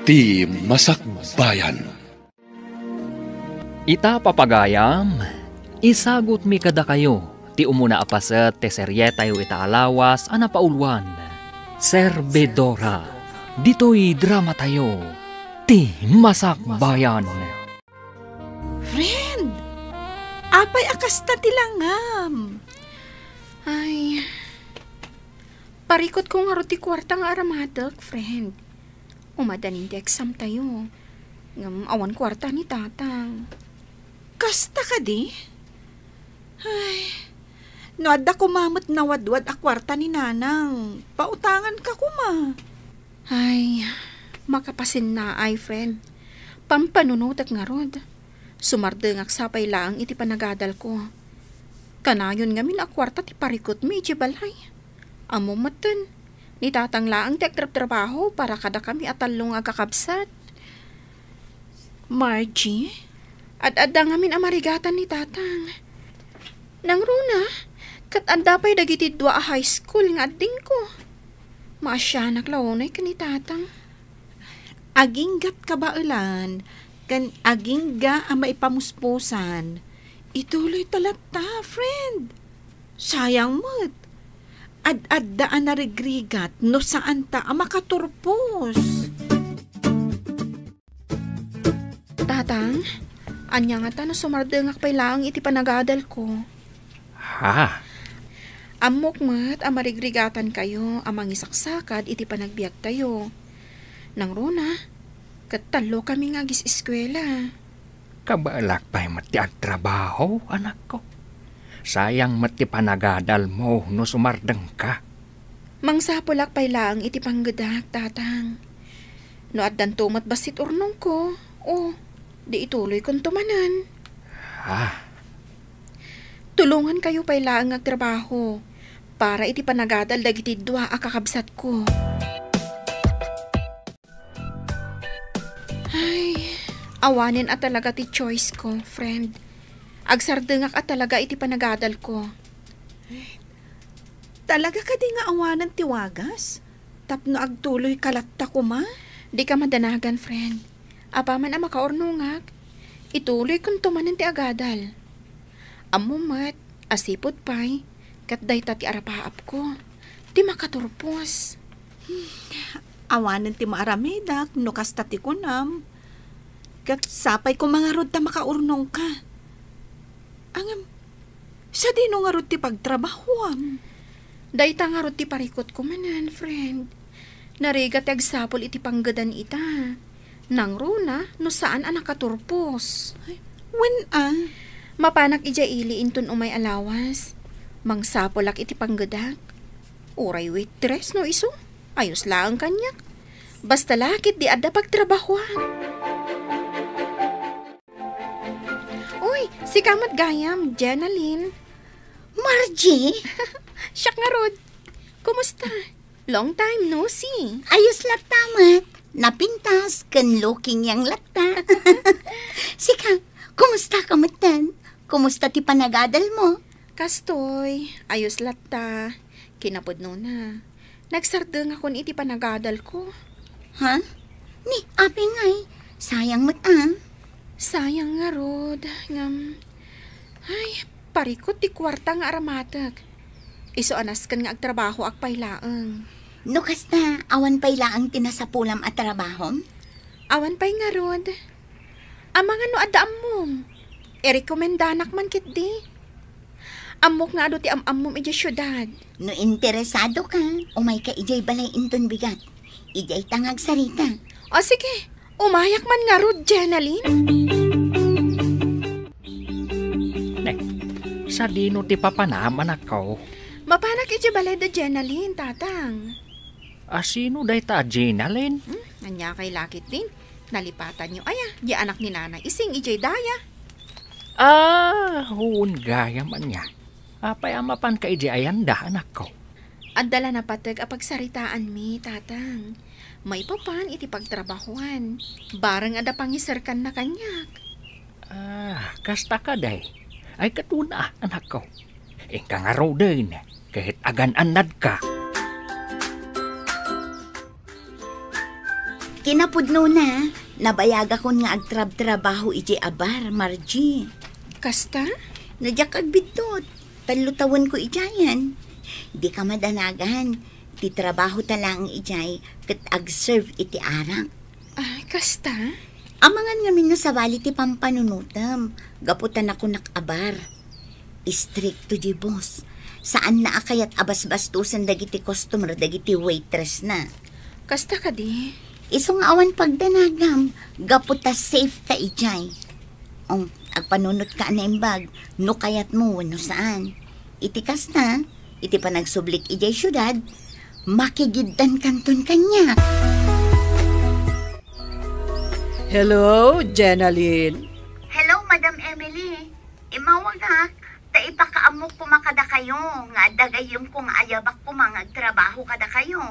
ti Masakbayan. Ita papagayam, isagot mi kada kayo, ti umuna apaset te serye tayo itaalawas anapaulwan. Serbedora, dito'y drama tayo, ti Masakbayan. Friend, apay akasta tilangam. Ay, parikot ko nga ro ti kwarta nga aramadak, friend. Umadanin ti exam tayo. Ngam awan kwarta ni tatang. Kasta ka di? Ay, no adda kumamot na wadwad a kwarta ni nanang. Pautangan ka kuma. Ay, makapasin na ay, friend. Pampanunutak nga rod. Sumardengak sapay lang iti panagadal ko. Kanayon ngamin a kwarta ti parikot mi iti balay. Amo matan, ni tatang laang ti agtrabaho para kada kami atalong agkakabsat. Margie? Ad-adda ngamin amarigatan ni tatang. Nang runa, kat-adda pa'y dagiti dua a high school nga adding ko. Maasyanak laonay ka ni tatang. Aginggat ka ba ulan? Kan agingga ang maipamuspusan. Ituloy talata, friend. Sayang mo't. Ad-addaan na regrigat no saan ta ang makaturpos. Tatang, anya nga ta no sumardengak pa'y laang iti panagadal ko. Ha? Amok mat amarigrigatan kayo amang isaksakad iti panagbiag tayo. Nang runa, katalo kami nga gis eskwela. Kabalak pa'y mati agtrabaho, anak ko. Sayang mati panagadal mo no sumardeng ka. Mangsapulak pa'y laang iti panggedak, tatang. No addan tumat basit urnong ko, di ituloy kong tumanan. Ha? Tulungan kayo pa'y laang agtrabaho para iti panagadal dagiti dua a kakabsat ko. Ay, awanin at talaga ti choice ko, friend. Agsardengak at talaga iti panagadal ko. Talaga ka di nga awanan tiwagas? Tapno agtuloy kalatta ko ma? Di ka madanagan, friend. Apaman ang makaornungak, ituloy kong tumanan ti agadal. Amumat, asipod pa'y, katday ta ti arapaap ko. Di makaturpos. Awanan ti maaramedak, no kasta ti kunam. Kat sapay ko mga rod ta makaurnong ka. Angam, sa di no nga rod ti pagtrabahuam. Day ta nga rod ti parikot ko manan, friend. Nariga ti agsapol iti panggadan ita. Nang runa, no saan ang nakaturpos. When Mapanak ija ili intun umay alawas. Mangsapolak iti panggadak. Uray waitress no iso. Ayos lang kanyak. Basta lakit di adda pagtrabahuan. Uy, si kamat gayam, Jenaline. Margie? Siyak nga rod. Kumusta? Long time no see. Ayos latamat. Napintas kan looking yang lata. Sika, kumusta ka matan? Kumusta ti panagadal mo? Kastoy, ayos latta. Kinapod no na. Nagsardeng akon iti panagadal ko. Ha? Ni, api ngay. Sayang matan. Sayang nga rod. Ay, parikot ti kwarta nga aramatak. Iso anas kan nga agtrabaho akpay laeng. No kasta, awan pa'y laang tinasapulam at trabahom? Awan pa'y nga rod. Amang ano adaam mom. Rekomendanak man kit di. Amok nga ado ti amam ija syudad. No interesado ka, umay ka ijay balay inton bigat. Ijay tangag sarita. O sige, umayak man nga rod, Jenaline. Sa dino ti papanaman ako. Mapanak ija balay da Jenaline, tatang. Asino day ta, Jenaline? Anya kay lakit din. Nalipatan nyo, di anak ni nanay. Ising ijay daya. Huun gaya man niya. Apay amapan ka iji ayanda, anak ko. Adala na patag apagsaritaan mi, tatang. May papan iti pagtrabahuan. Barang ada pangisarkan na kanyak. Kasta ka day. Ay katuna, anak ko. Ika nga raw din, kahit agan-anad ka. Kinapudno na, nabayaga ko nga agtrab-trabaho iti abar, Margie. Kasta? Nadyak agbitot, talutawan ko ijayan. Di ka madanagan, ti trabaho talang ijay, kat ag-serve iti arang. Ay, kasta? Amangan ngamin no sa bali ti pampanunutam, gaputan ako nakabar. Istrikto di boss, saan na akayat abas-bastusan dagiti customer, dagiti waitress na. Kasta ka di? Isong awan pagdanagam, gaputa safe ka ijay. Agpanunot ka na imbag, no kayat mo, no saan. Itikas na, iti panagsublik ijay syudad, makigiddan kanton kanya. Hello, Jenaline. Hello, Madam Emily. Imawag ha, ta ipakaamok pumakada kayo, nga dagayom kung ayabak pumangagtrabaho kada kayo.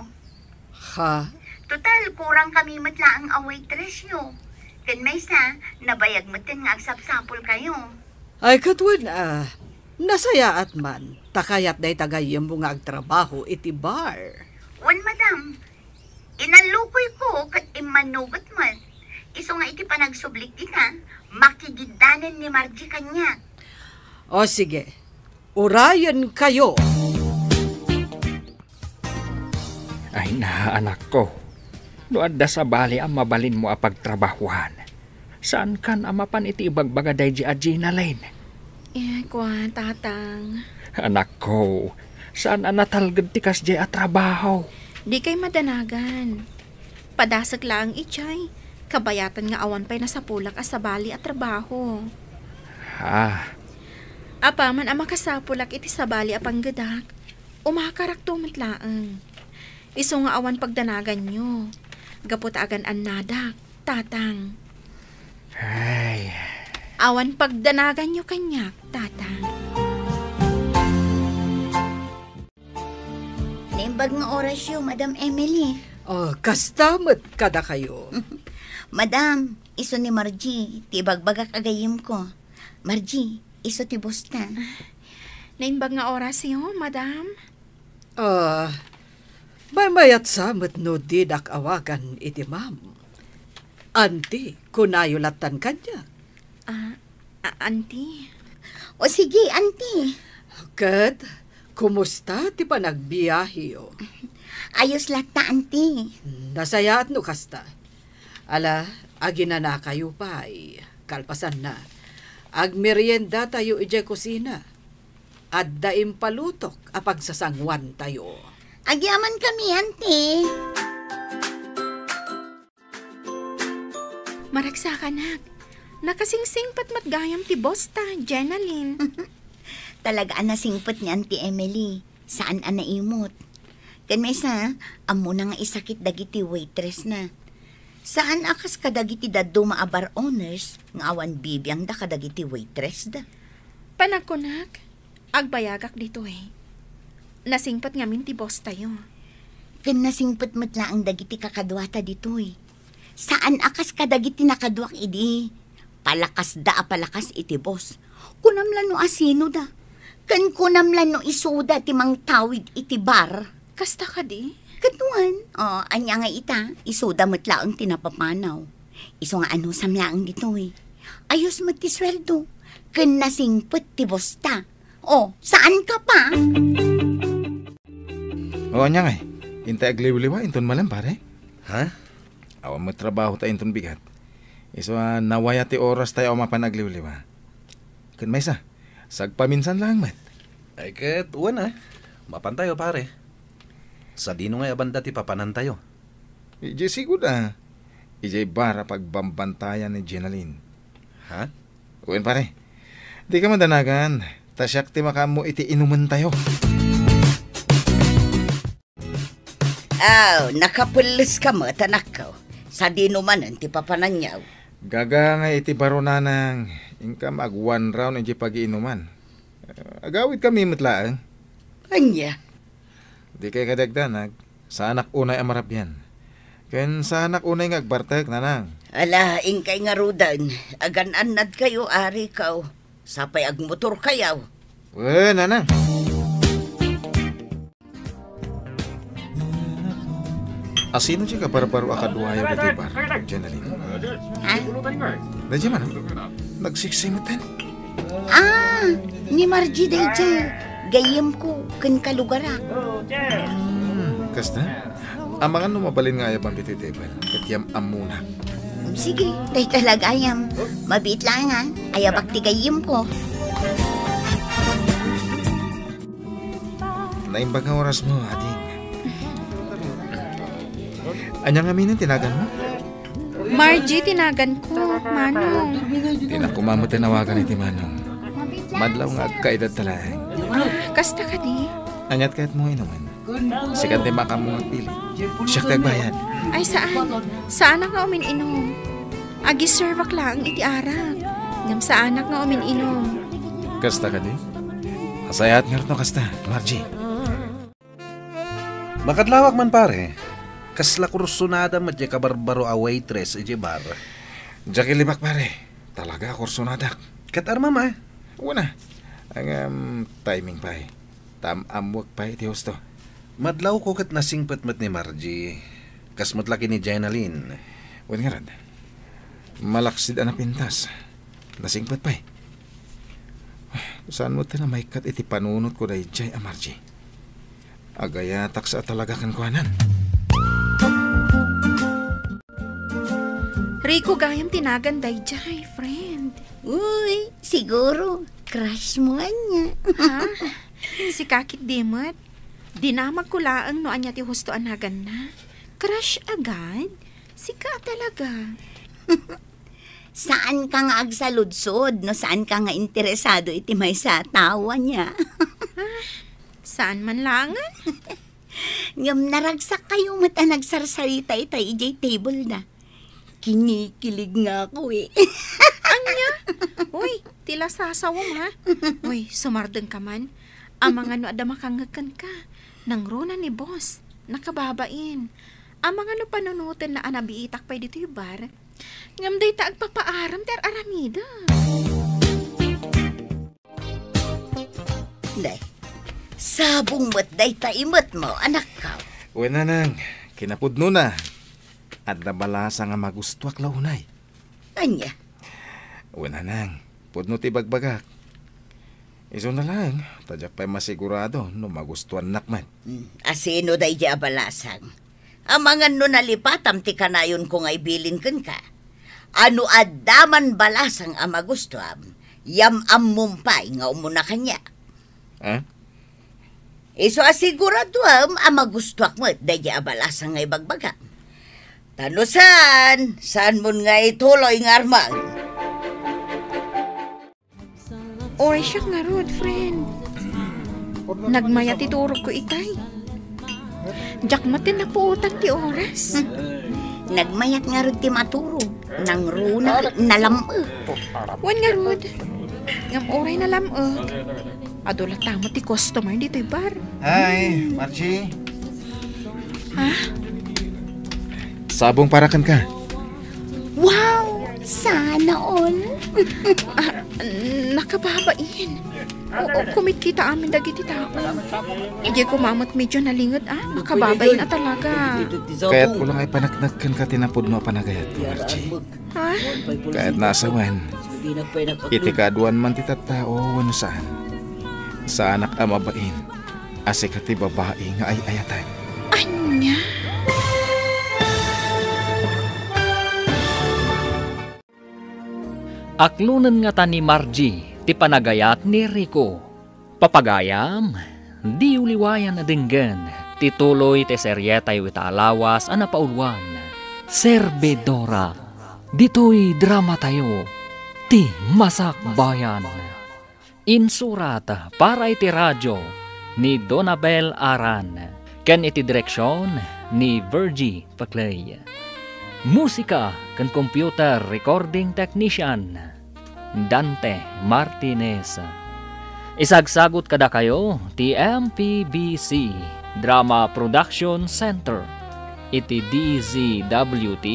Ha? Total, kurang kami matla ang waitress nyo. Kan may sa, nabayag mo tin nga agsapsapol kayo. Ay katwan nasaya at man, takayat day tagayam mo nga agtrabaho iti bar. Wan, madam, inalukoy ko kat imanugot man. Iso nga iti panagsublik di ka, makigiddanan ni Margie kanya. O sige, urayan kayo. Ay na, anak ko. Doon da sa bali ang mabalin mo apagtrabahuan. Saan kan amapan iti ibagbagaday di Gina Lane? Kwa, tatang. Anak ko, saan natalgad ti kas di trabaho? Di kay madanagan. Padasag lang ichay. Kabayatan nga awan pa'y nasa pulak sa bali at trabaho. Ha? Apaman ang makasapulak iti sa bali apang gadak. Umakarak tumatlaang. Iso nga awan pagdanagan nyo. Gapot agan an nadak, tatang. Ay. Awan pagdanagan nyo kanyak, tatang. Naimbag nga oras yun, Madam Emily. Kastamat kada kayo. Madam, iso ni Margie, tibagbagak agayim ko. Margie, iso ti bosta. Naimbag nga oras yun, madam. May mayat samat no didak awagan iti ma'am. Anti, kunayulatan kanya. Auntie. O sige, auntie. Kat, kumusta ti pa nagbiyahiyo? Ayos lata, auntie. Nasaya at no kasta. Ala, aginana kayo pa ay kalpasan na. Agmerienda tayo ijay kusina. At daim palutok apag sasangwan tayo. Agyaman kami, auntie. Maragsakanag. Nakasingsing pat matgayam ti bosta, Jenaline. Talagaan na singpot ni Auntie Emily. Saan ang naimot? Kan may sa, amo na nga isakit dagiti waitress na. Saan akas kadagiti daddo maabar owners, nga awan bibiyang da kadagiti waitress da. Panagkunak, agbayagak dito eh. Nasingpat ngamin ti boss tayo. Kan nasingpot matla ang dagiti kakadwata dito eh. Saan akas kadagiti nakaduak idi? Palakas da palakas iti boss. Kunamlan no asino da. Kan kunamlan no isuda ti mang tawid iti bar. Kasta ka di? Katuan. Anya nga ita, isuda matlaang tinapapanaw. Iso nga ano samlaang dito eh. Ayos ti sweldo. Kan nasingpot ti boss ta. Saan ka pa? Anya nga Intay agliwliwa, inton malam pare. Ha? Awan mo trabaho ta inton bigat. Iso nawaya ti oras tayo mapanagliwliwa. Kun may sagpaminsan lang mat. Ay ket uwan mapantayo pare. Sa dino nga abanda ti papanan tayo. Ije sigura. Ije bara pagbambantayan ni Jenaline. Ha? Uwan pare. Di ka madanagan. Tasyak ti makamu iti inuman tayo. Nakapulis ka mo, tanak ko. Sa dinumanan, ti papananyaw. Gaga nga iti baronanang. Inka mag 1 round iti pag-iinuman. Agawid kami matlaang. Anya? Di kay kadagdanag. Sa anak unay amarapyan. Ken sa anak unay nga agbartek nanang. Ala, ingkay nga rudan. Agan-anad kayo, ari kaw. Sapay agmotor kayaw. Nanang. Asino siya ka barbaro akaduhayo dito bar, Jenaline? Ha? Dadya man, nagsiksimutan. Ni Margie dayjay. Gayem ko ken kalugara. Kasta, ang mga numabalin nga ayabang dito bar, katyam amuna. Sige, day talaga ayam. Mabit lang ha. Ayabak ti gayem ko. Naimbag nga oras mo, ading. Anyang aminin, tinagan mo? Margie, tinagan ko. Manong. Tinakumamot tinawagan iti Manong. Madlaw nga agkaedad talaga. Kasta ka di? Anyat kahit mo inuman. Sikat di maka mo magpili. Siya kagbayan. Ay, saan? Saan nga umin-inom? Agi servak lang iti arak. Ngam saan nga umin-inom? Kasta ka di? Asayat nga rin kasta, Margie. Makadlawag man pare. Kasla kursunada madya ka barbaro a waitress iti bar. Jaki libak pare. Talaga kursunadak. Kat armama. Una. Ang timing pa eh. Amwag pa iti husto. Madlaw ko kat nasingpet met ni Margie. Kasmot laki ni Jenaline. Wan nga rad. Malaksid na pintas. Nasingpet pa eh. Saan mo na may kat iti panunot ko na ijay a Margie? Agayatak sa talaga kan kuhanan. Rico, gayam tinagan dayjay, friend. Uy, siguro. Crush mo niya. Ha? Si Kakit Dimot. Dinamag ko laang no anya ti husto anagan na. Crush agad? Sika talaga. Saan ka nga agsaludsod? No, saan ka nga interesado iti may sa tawa niya? Saan man langan? Ngam naragsak kayo mata nagsarsarita itay ijay table na. Kinikilig nga ako eh. Anya? Uy, tila sasawom ha? Uy, sumardeng ka man. Ang mga no ada makangagkan ka. Nang runa ni boss. Nakababain. Ang mga no panunutin na anabiitak pa dito yung bar. Ngam day taag papaaram ter aramida. Day, sabong mo't day taimot mo, anak ka. Wala nang. Kinapudno na. At nabalasa nga magustuak launay. Anya? Wala nang. Pudno ti bagbagak. Iso na lang. Tadyak pa'y masigurado no magustuhan nakman. Asino day di abalasang. Amangan no nalipatam ti kanayon ko nga ibilin kun ka. Ano adaman balasang ang magustuhan. Yam mumpay nga umuna kanya. Ha? Iso asigurado ang magustuak mo day di abalasang nga ibagbagak. Tanusan, saan mo nga ituloy nga armang? Oy, siya nga rod, friend. Nagmayat iturog ko itay. Diyak matin na po utang ti oras. Nagmayat nga rod ti maturog. Nang runa nalamag. Wan nga rod. Ngam oray na lamag. Adola tamo ti customer dito yung bar. Hi, Margie. Ha? Sabong parakan ka. Wow! Sana all. Nakababain. Oo, kumikita amin dagiti tao. Hindi kumamot medyo nalingod nakababain na talaga. Kaya't ko lang ay panaknagkan ka tinapod mo panagayat, Margie. Ha? Kaya't nasawan. Iti kaduan man ti tattao wano saan. Sa anak amabain. Ase ka ti babae nga ay ayatan. Anya? Aklunan nga ta ni Margie, ti panagayat ni Rico. Papagayam, di uliwayan na dinggan, tituloy ti seryetay wita alawas ana paulwan. Servidora, dito'y drama tayo, ti Masak Bayan. Insurat para iti radyo ni Donabel Aran, ken iti direksyon ni Virgie Paclay. Musika kan computer recording technician Dante Martinez. Isagsagot kada kayo ti MPBC Drama Production Center iti DZWT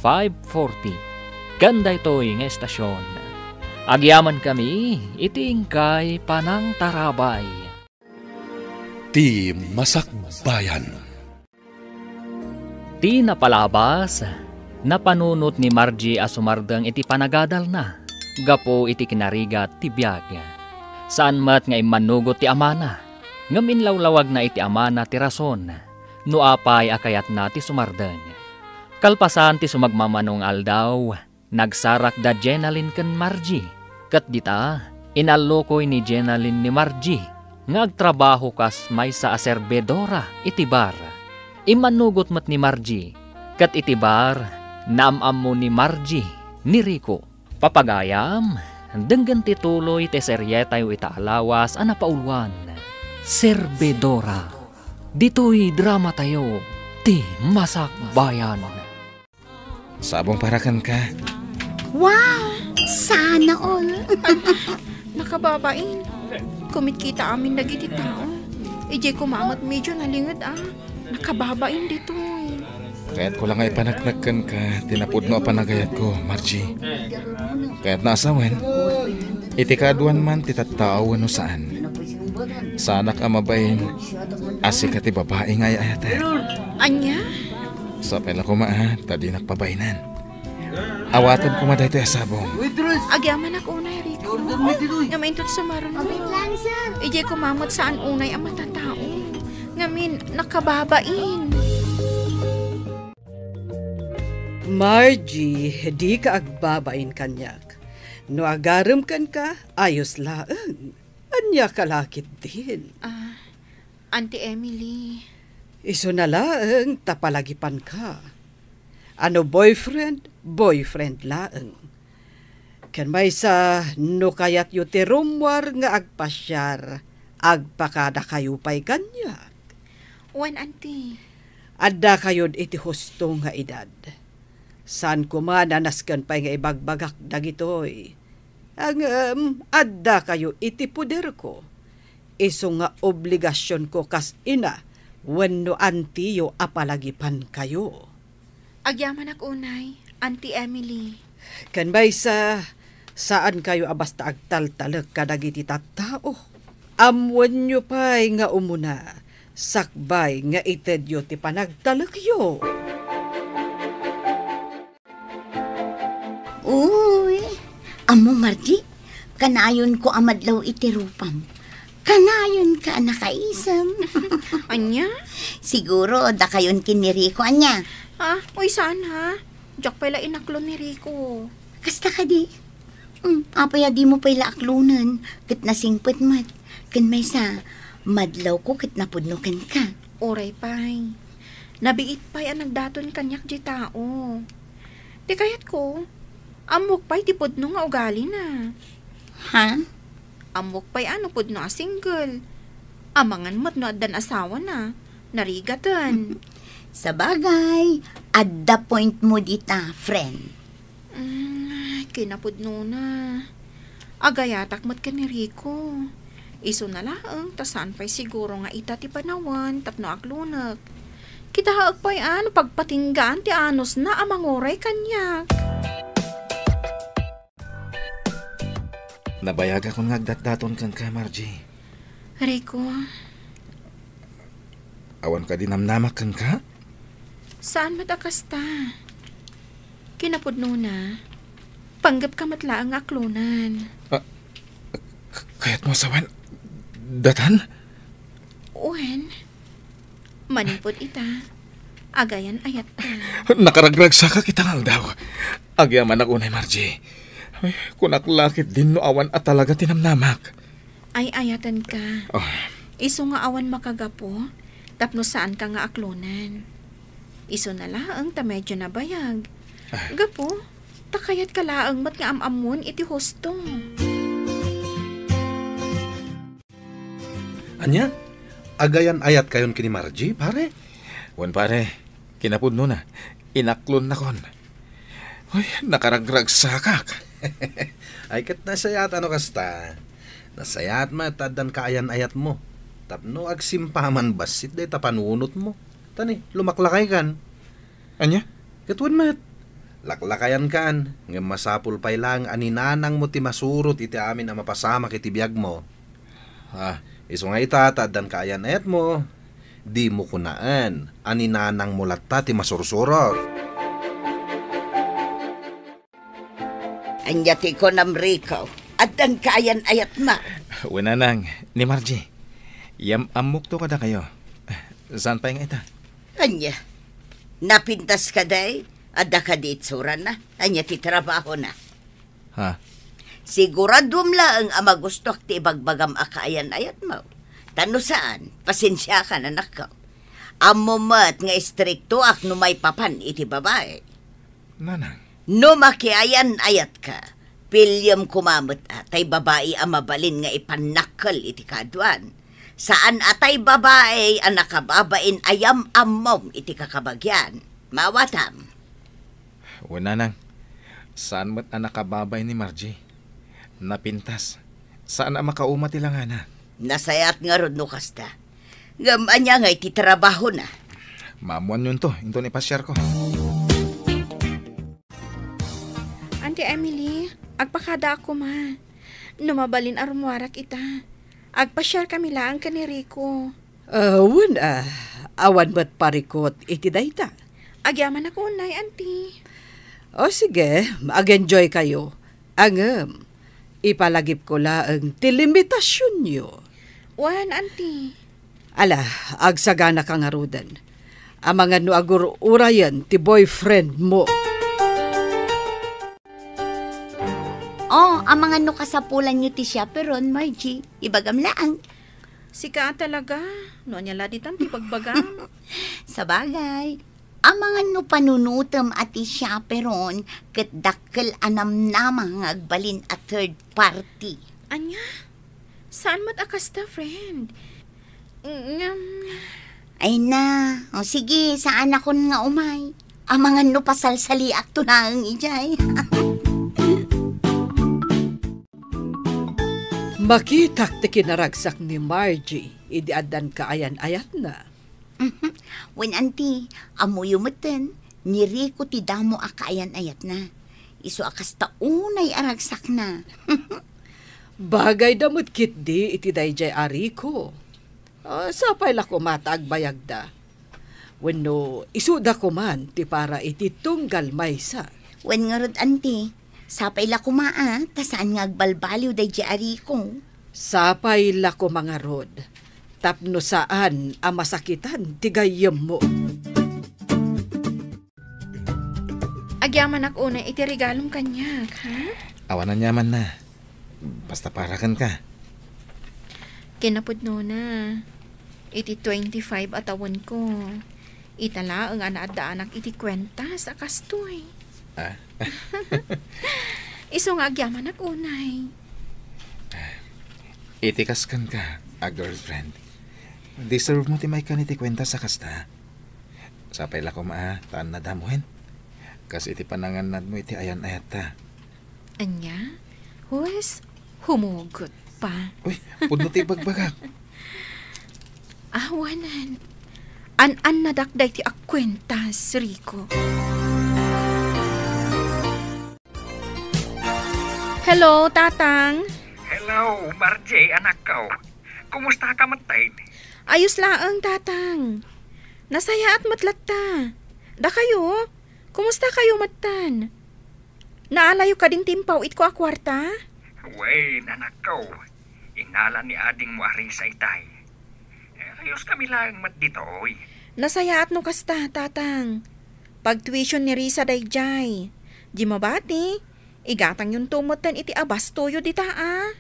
540. Ganda ito'y nga estasyon. Agyaman kami iti ingkay Panang Tarabay. Ti Masak Bayan. Ti napalabas, napanunot ni Margie asumardeng iti panagadal na, gapo iti kinarigat ti biyag. Saan mat nga imanugot ti amana, ngam inlawlawag na iti amana ti rason, no apay akayat na ti sumardeng. Kalpasan ti sumagmamanong aldaw, nagsarak da Jenalyn ken Margie, kat dita, inalokoy ni Jenalyn ni Margie, nga agtrabaho kas may sa aserbedora iti bar. Imanugot mat ni Margie, kat iti bar, naamam mo ni Margie, ni Rico. Papagayam, denggan tituloy te seryetay ita alawas ana paulwan. Serbedora. Dito'y drama tayo, ti Masak Bayan. Sabong parakan ka. Wow! Sana all. Nakababain. Kumikita amin dagiti tao. Ije kumamat medyo nalingad Nakababain dito Kaya't ko lang ay panagnagan ka, tinapod no panagayat ko, Margie. Kaya't naasawen, iti kaduan man titatawan no saan. Sanak amabayin, asik ati babae nga ayater. Anya? Sa pela ko tadi nakpabainan. Awatan ko maday ito asabong. Agyaman ako unay, Rico. Nga maintot sa maron mo. Ije kumamot saan unay ang matatao. Ngamin, nakababain. Margie, di ka agbabain kanyak. No agaram kan ka, ayos laang. Anya kalakit din. Auntie Emily. Iso na laang, tapalagipan ka. Ano boyfriend? Boyfriend laang. Kan may sa no kayat yu ti rumwar nga agpasyar, agpakada kayo pa'y kanyak. Wan, auntie. Adda kayod iti husto nga edad. San kuma nanaskan pa'y nga ibagbagak dagitoy. Ang adda kayo iti puder ko. Iso nga obligasyon ko kas ina, wenno antiyo apalagipan kayo. Agyaman ako unay, Auntie Emily. Kan bay saan kayo abasta agtaltalag kadagiti tattao. Amwan nyo pa'y nga umuna, sakbay nga itedyo ti panagtalagyo. Uy, amo Margie, kanayon ko amadlaw iti rupam. Kanayon ka nakaisam. Anya? Siguro da kayon kiniriko anya. Uy, saan ha? Diyak pala inaklo ni Rico. Kasta ka di. Apaya di mo pala aklunan, kat nasingpet mat. Kan may sa madlaw ko kat napudnukan ka. Oray pay. Nabiit pay ang nagdaton kanyak di tao. Di kayat ko, amok pay ti pudno nga ugali na. Ha? Amok pay ano pudno a single. Amangan mat no addan asawa na. Narigatan. Sa bagay, at the point mo dita, friend. Kinapudno na. Agayatak mat ka ni Rico. Iso na laang, tasan pa'y siguro nga ita ti panawan, tapno aklunak. Kita haag pa'y pagpatinggaan ti anos na amangoray kanyak. Nabayag ako ngagdatdaton kang ka, Margie. Rico, Awan ka dinamnamak kang ka? saan matakasta? Kinapudno na. Panggap ka matlaang aklunan. Kaya't mo sawan, datan? Uwen, manipod ita. Agayan ayat ka. Nakaragragsa ka kitang daw. Agyaman ako na, Margie. Ay, kunaklakit din no awan at talaga tinamnamak. Ay ayatan ka. Oh, Iso nga awan makagapo, tapno saan ka nga aklunan. Iso na laang ta medyo nabayag. Gapo, takayat ka laang mat nga amamon iti husto. Anya? Agayan ayat kayon kini Margie, pare? wan pare, kinapudno na. Inaklon na kon. Uy, nakaragragsa ka. Ay kat nasayat ano kasta. Nasayat mataddan kaayan ayat mo. Tapno agsimpaman basit day tapanunot mo. Tani, lumaklakay kan. Anya? Katwan mat. Laklakayan kan. Nga masapul pay lang aninanang mo ti masurot iti amin ang mapasama kiti biyag mo. Iso nga ita, taddan kaayan ayat mo. Di mo kunaan, aninanang mulatta ti masursurot. Anyati ko namrikaw. Addan kaayan ayat ma. Winanang, ni Margie. Amok to kada kayo. Saan pa yung ita? Anya, napintas ka day? Adda ka di itsuran na. Anya ti trabaho na. Ha? Siguradum lang ang magusto ti ibagbagam akaayan ayat mo. Tano saan? Pasensya ka na nakaw. Amo mat nga istrikto ak no may papan iti babae. Nanang. No makiayan ayat ka. Pilyam kumamot atay babae ang mabalin nga ipanakal iti kaduan. Saan atay babae ang nakababain ayam amom iti kakabagyan. Mawatam. Winanang, saan mo't ang nakababay ni Margie? Napintas. Saan ang makauma tilang na? Nasayat nga rod no kasta. Gaman niya nga iti trabaho na. Mamuan yun to. Ito ni pasyar ko. Auntie Emily, agpakada ako ma. Numabalin arumwarak ita. Agpa-share kami lang ka ni Rico. Awan ba't parikot iti dayta? Agyaman ako unay, auntie. O sige, mag-enjoy kayo. Ang ipalagip ko lang ti limitasyon nyo. Wan, auntie. Ala, agsagana ka nga rudan. Ang mga no agur urayan ti boyfriend mo. Oh, ang mga no kasapulan nyo ti siya, peron, Margie. Ibagam laang. Sika talaga. No niya laditan ti pagbagam. Sa bagay, ang mga no panunutom at ti siya, peron, kat dakkel anam namang agbalin at third party. Anya? Saan mat akasta, friend? Ay na, o sige, saan ako nga umay? Ang mga no pasalsali at tunang ijay. Makitak ti kinaragsak ni Margie, idiadan ka ayan-ayat na. When auntie, amuyumutin, ni Rico ti damo akaayan-ayat na. Iso akas taunay aragsak na. Bagay damot kit di iti dayjay ariko. Sapay la kumatag bayagda. Wenno isuda ko man ti para iti tunggal maysa. When nga rod auntie, sapay la kumaa, tasaan nga agbalbaliw dayjay ariko. Sapay la ko mga rod. Tapno saan ang masakitan ti gayem mo. Agyaman ako unay iti regalong kanyak, ha? Awanan yaman na. Basta parakan ka. Kinapudno na. Iti 25 atawan ko. Itala ang anaadaanak iti kwenta sa kastoy. Iso nga agyaman ako unay. Itikaskan ka, a girlfriend. Deserve mo ti may kaniti kwenta sa kasta. Sapay la ko taan na damuhin. Kas iti pananganad mo iti ayan-ayat ta. Anya? Huwes, humugot pa. Uy, pudno ti bagbagak. Awanan. An nadakday ti akwentas, Rico. Hello, Tatang. Hello, Margie, anak ko. Kumusta ka matay? Ayos laang, Tatang. Nasaya at matlatta. Da kayo? Kumusta kayo, matan? Naalayo ka ding timpaw it ko a kwarta? Wey, anak ko. Inala ni ading mo ari sa itay. Ayos kami lang mat dito, oy. Nasaya at no kasta, Tatang. Pag tuition ni Risa dayjay. Di mabati. Igatang yung tumutan iti abas toyo dita, ah.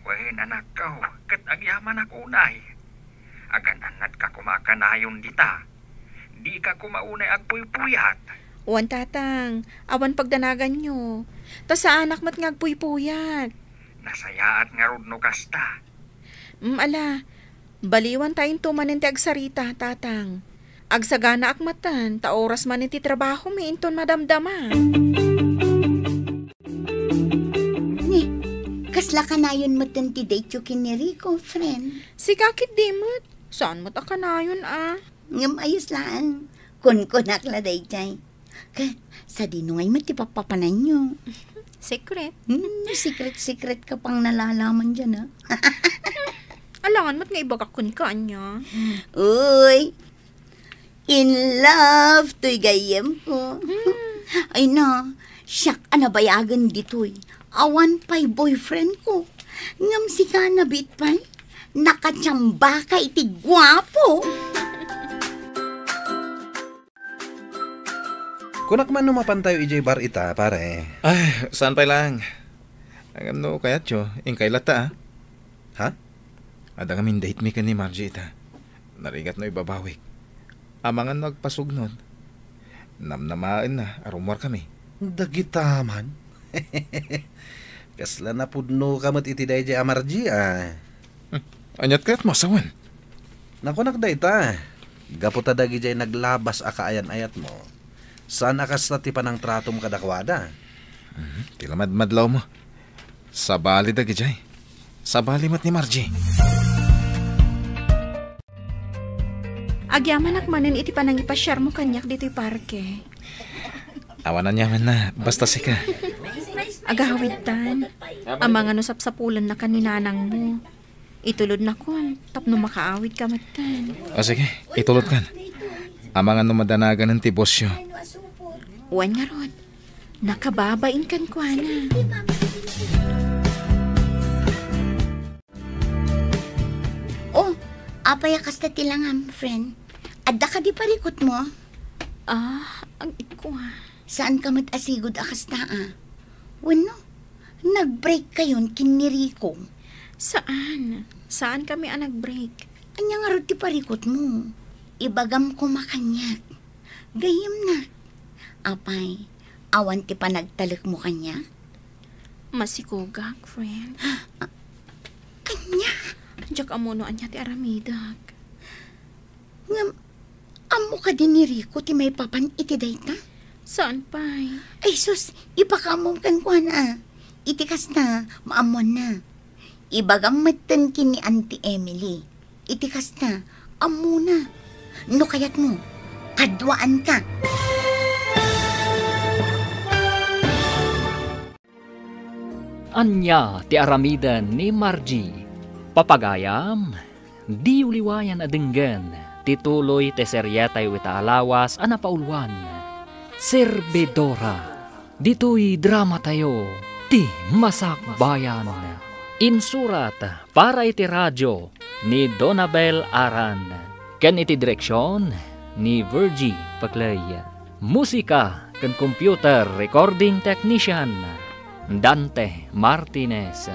Wey, anak ko. Kat agyaman ako unay. Agan-anad ka kumakanayon dita. Di ka kumaunay agpuy-puyat. Uwan, Tatang. Awan pagdanagan nyo. Ta sa anak mat ngagpuy-puyat. Nasayaat nga rod no kasta. Ala. Baliwan tayong tumanin ti agsarita, Tatang. Agsagana akmatan, ta oras man iti trabaho mi inton madamdama. Ni, kasla ka na yun matan ti date kin ni Rico, friend. Si kakit dimot. Saan mat akanayon, ah? Ngam ayos lang. Kun-kunak la dayjay. Ka, sa dinungay mo ti papapanan nyo. Secret. Secret-secret ka pang nalalaman dyan, ha? Alangan mat nga ibagakon ka niya. Uy, in love to'y gayem ko. Ay na, siyak anabayagan dito'y. Awan pa'y boyfriend ko. Ngam si ka na bitpay. Nakatsamba ka iti gwapo. Kunak man numapan tayo ijay bar ita, pare. Ay, saan pa lang? Ang ano kayat yo, ingkay lata Ha? Ada kami date mi ka ni Margie ita. Narigat no ibabawik. Amangan nagpasugnod. Namnamaan na, arumwar kami. Dagitaman. Kasla na pudno kamat iti dayjay amarji Anyat kaya't masawan. Naku nagdayta. Gaputa dagi jay naglabas akaayan-ayat mo. Saan akas na ti panang tratom kadakwada? Tilamad-madlaw mo. Sabali dagi jay. Sabali mat ni Margie. Agyaman akmanen iti panang ipasyar mo kanyak dito'y parke. Awanan yaman na, basta sika. Agahawid tan. Ang mga nusap-sapulan na kaninanang mo. Itulod na kon, tapno makaawid ka matan. O sige, itulot kan. Amangan no madanagan ng tibosyo. Uwan nga rod, nakababain kan kwa na. Oh, apaya kasta tilangam, friend. Adda ka di parikot mo. Ang ikwa. Saan ka mat-asigod akasta Wano, nag-break kayon kiniriko. Saan? Saan kami nag-break? Anya nga ro ti parikot mo. Ibagam ko makanyak. Gayem na. Apay, awan ti panagtalik mo kanya. Masikogak, friend. Anya? Diyak amuno anya ti aramidak. Ngam, amo ka din ni Rico ti may papan iti dayta? Saan pa'y? Ay sus, ipakamom kan kwa na. Itikas na, maamon na. Ibagam matan kini Auntie Emily. Itikas na, amo na. No kayat mo, kadwaan ka. Anya ti aramidan ni Margie. Papagayam, di uliwayan adenggan. Tituloy te seryetay wita alawas anapaulwan. Servidora. Dito'y drama tayo. Ti Masakbayan. Insurat para iti radyo ni Donabel Aran. Ken iti direksyon ni Virgie Paclay. Musika ken computer recording technician Dante Martinez.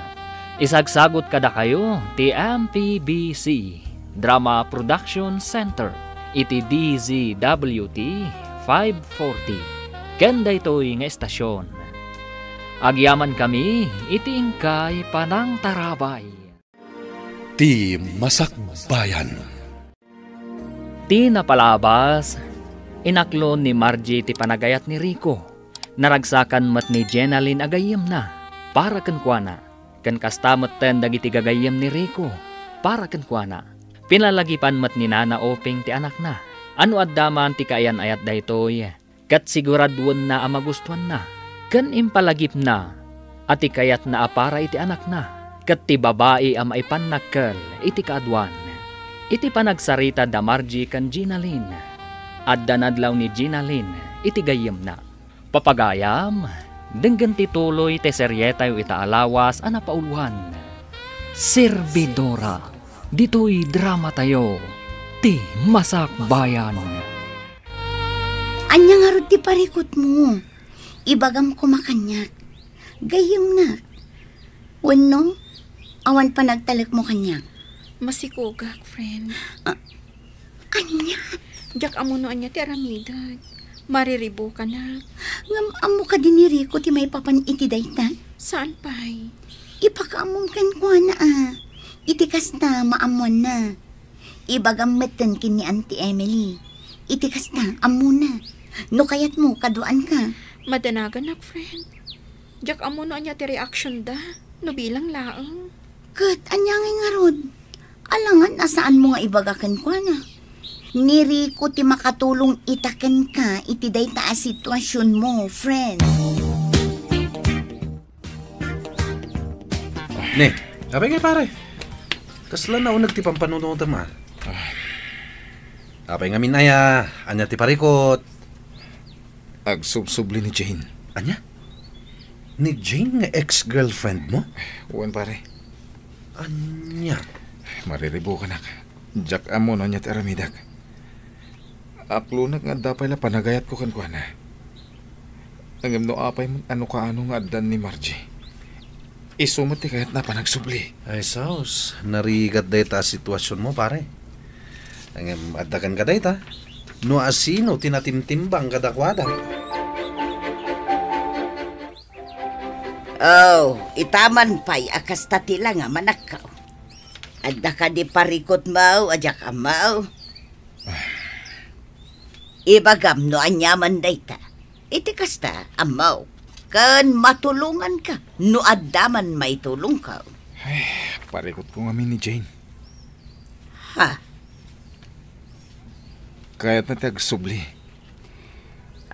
Isagsagot kada kayo ti MPBC Drama Production Center iti DZWT 540. Ken daytoy nga estasyon. Agyaman kami iti ingkay panang tarabay. Ti Masakbayan. Ti napalabas, inaklon ni Margie ti panagayat ni Rico. Naragsakan mat ni Jenaline agayem na, para kenkwana. Ken kastamet ten dagiti gagayem ni Rico, para kenkwana. Pinalagipan mat ni Nana Oping ti anak na. Ano addaman ti kaayan-ayat daytoy, kat siguradwon na amagustuhan na. Ken impalagip na, at ikayat na apara iti anak na, kat ti babae ang maipanakkel iti kaadwan. Iti panagsarita da Margie kan Jenaline, at danadlaw ni Jenaline iti gayem na. Papagayam, denggan tituloy te seryetay ita alawas anapaulwan. Servidora, dito'y drama tayo, ti Masakbayan. Anya nga ro ti parikot mo. Ibagam ko makanyak. Gayem na. Wano, awan pa nagtalik mo kanyak. Masikogak, friend. Anya? Diyak amuno anya ti aramidag. Mariribo ka na. Ngam amo ka din ni Rico ti may papan iti dayta. Saan pa'y? Ipakamong kan ko na Itikas na maamon na. Ibagam meten kin ni Auntie Emily. Itikas na, amo na. No kayat mo, kaduan ka. Madanagan nak, friend. Diyak amuno anya ti reaction da. No bilang laang. Kat, anyangay nga rod. Alangan, asaan mo nga ibagakan ko na. Ni Rico ti makatulong itaken ka iti dayta a sitwasyon mo, friend. Ne, abay kay pare. Kasla na unag ti pampanunutam Apay nga minaya, anya ti parikot. Agsubsubli ni Jane. Anya? Ni Jane nga ex-girlfriend mo? Uwan pare. Anya? Mariribo ka nak. Jack amo no niya ti aramidak. Aklunag nga dapay la panagayat ko kan kuana. Angam no apay mo ano ka ano nga adan ni Margie. Isumat ti kayat na panagsubli. Ay saus, narigat day ta sitwasyon mo pare. Angam adakan ka day ta. No asino tinatimtimbang kadakwada. Oh, itaman pa'y akas tatila nga manakaw. Adda ka di parikot mau, ajak amaw. Ibagam no anyaman dayta. Iti kasta, amaw. Kan matulungan ka, no addaman may tulong ka. Ay, parikot ko ngamin ni Jane. Ha? Kaya't na tagsubli.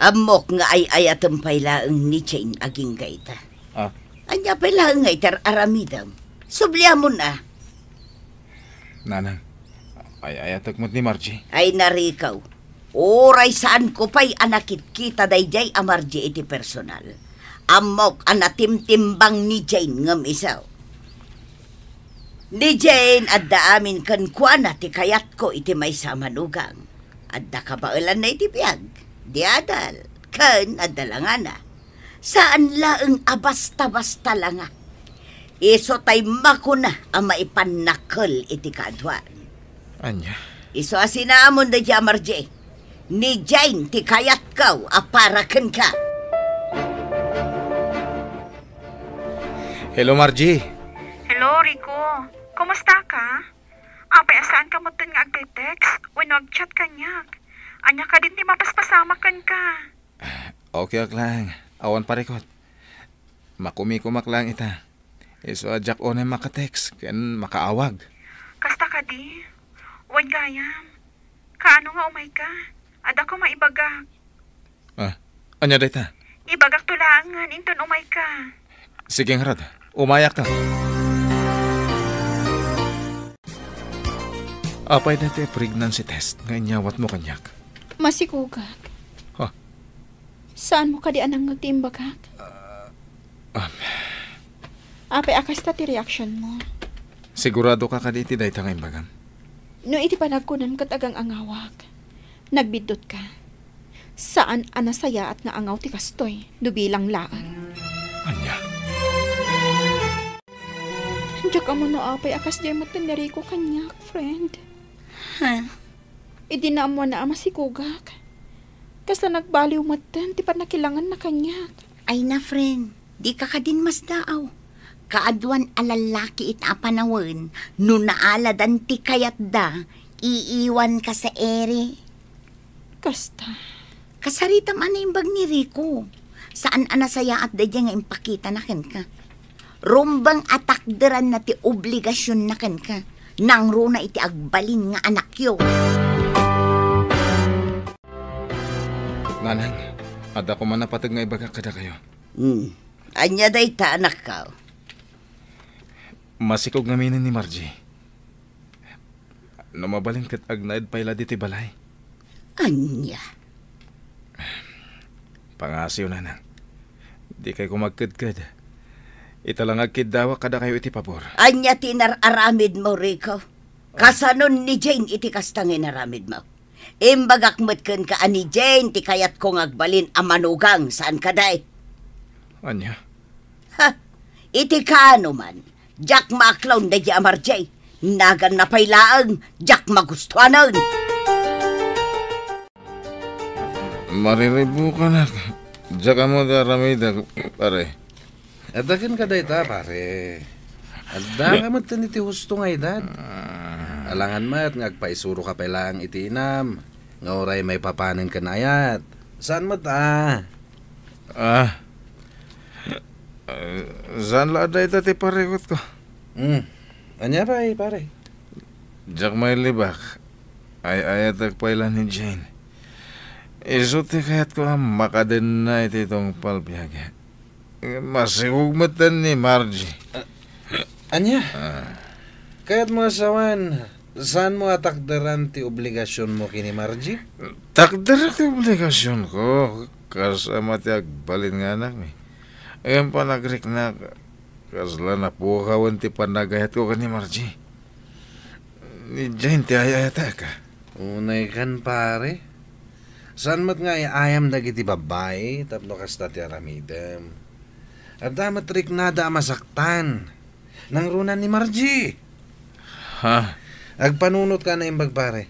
Amok nga ay ayatam pailaang ni Jane aging gaita. Anya pailaang nga itar aramidam. Sublihan mo na. Nanang, ay ayatak mo't ni Margie. Ay narikaw. Oray saan ko pa'y anakit kita dayjay a Margie iti personal. Amok anatimtimbang ni Jane ngam isaw. Ni Jane adda amin kan kuana ti kayat ko iti may samanugang. Adda kabailan na iti biyag. Diadal. Kan adda langana. Saan laeng abasta-basta langa. Iso tay makuna ang maipanakol iti kadwan. Anya? Iso asinaamon da dya Margie. Ni Jane ti kayat kaw aparaken ka. Hello Margie. Hello Rico. Kumusta ka? Apay asaan ka mo nga agte-text? O nag-chat ka niya? Anya ka din di mapaspasama kan ka. Okay lang. Awan parikot. Makumikumak lang ita. Iso Jack o na makatext. Kan makaawag. Kasta ka di? Huwag gayam. Kaano nga umay ka? Ada ko maibagak. Anya dayta? Ibagak tulangan, inton umay ka. Sige nga rad. Umayak ta. Apay na te pregnancy test. Nga inyawat mo kanyak. Masikugak. Ha? Saan mo ka di anang nagtimbagak? Apay akas ta ti reaction mo. Sigurado ka kaditi dayta nga imbagam. No iti panagkunan kat agang angawag. Nagbidot ka. Saan anasaya at nga angaw ti kastoy, dubilang laan. Anya? Diyak amo no apay akas di mo tinari ko kanyak, friend. Ha? Idi na amo na ama si Kugak. Kasla nagbaliw matan, ti pa nakilangan na kanyak. Ay na, friend. Di ka din mas daaw. Kaadwan alalaki ita panawen, no naaladan ti kayat da, iiwan ka sa ere. Kasta. Kasarita man na imbag ni Rico. Saan anasaya at dadya nga impakita na ken ka. Rumbang atakderan na ti obligasyon na ken ka. Nang runa iti agbalin nga anak yo. Nanang, ada ko man napatag nga ibaga kada kayo. Anya dayta anak ka. Masikog nga minin ni Margie. No mabalin kat agnaid payla diti balay. Anya? Pangasiw nanang. Di kay kumagkadkad. Italang agkidawa kada kayo iti pabor. Anya tinararamid mo, Rico. Kasanon ni Jane iti kastang inaramid mo. Imbagakmet ken ka ani Jane ti kayat kong agbalin amanugang saan kaday. Anya? Ha? Iti kaano man. Jack maaklaw na di Margie. Nagan na pailaang. Jack magustuhanan. Mariribu ka na. Jack mo da ramida, pare. Adakan ka dayta, pare. Adda ka man iti husto nga edad. Alangan mat, ngagpaisuro ka pailang itinam. Nga oray may papanin ka na ayat. Saan mat Saan la dayta ti parikot ko? Anya pa pare? Jack may libak. Ay ayat pailan ni Jane. Iso ti kayat ko makaden na iti itong palbiyaga. Masigugmatan ni Margie. Anya? Kaya't mo asawan, saan mo atakdaran ti obligasyon mo kini Margie? Takdara ti obligasyon ko. Kasama ti agbalin nga anak mi. Ayan pa nagrik na kasla na pukawan ti panagayat ko kani Margie. Ni Jane ti ayayata ka. Unay kan pare. Saan mat nga ayam dagiti babae tapno kasta ti aramidem. At damat rik nada masaktan. Nang runan ni Margie. Ha? Agpanunot ka na imbag pare.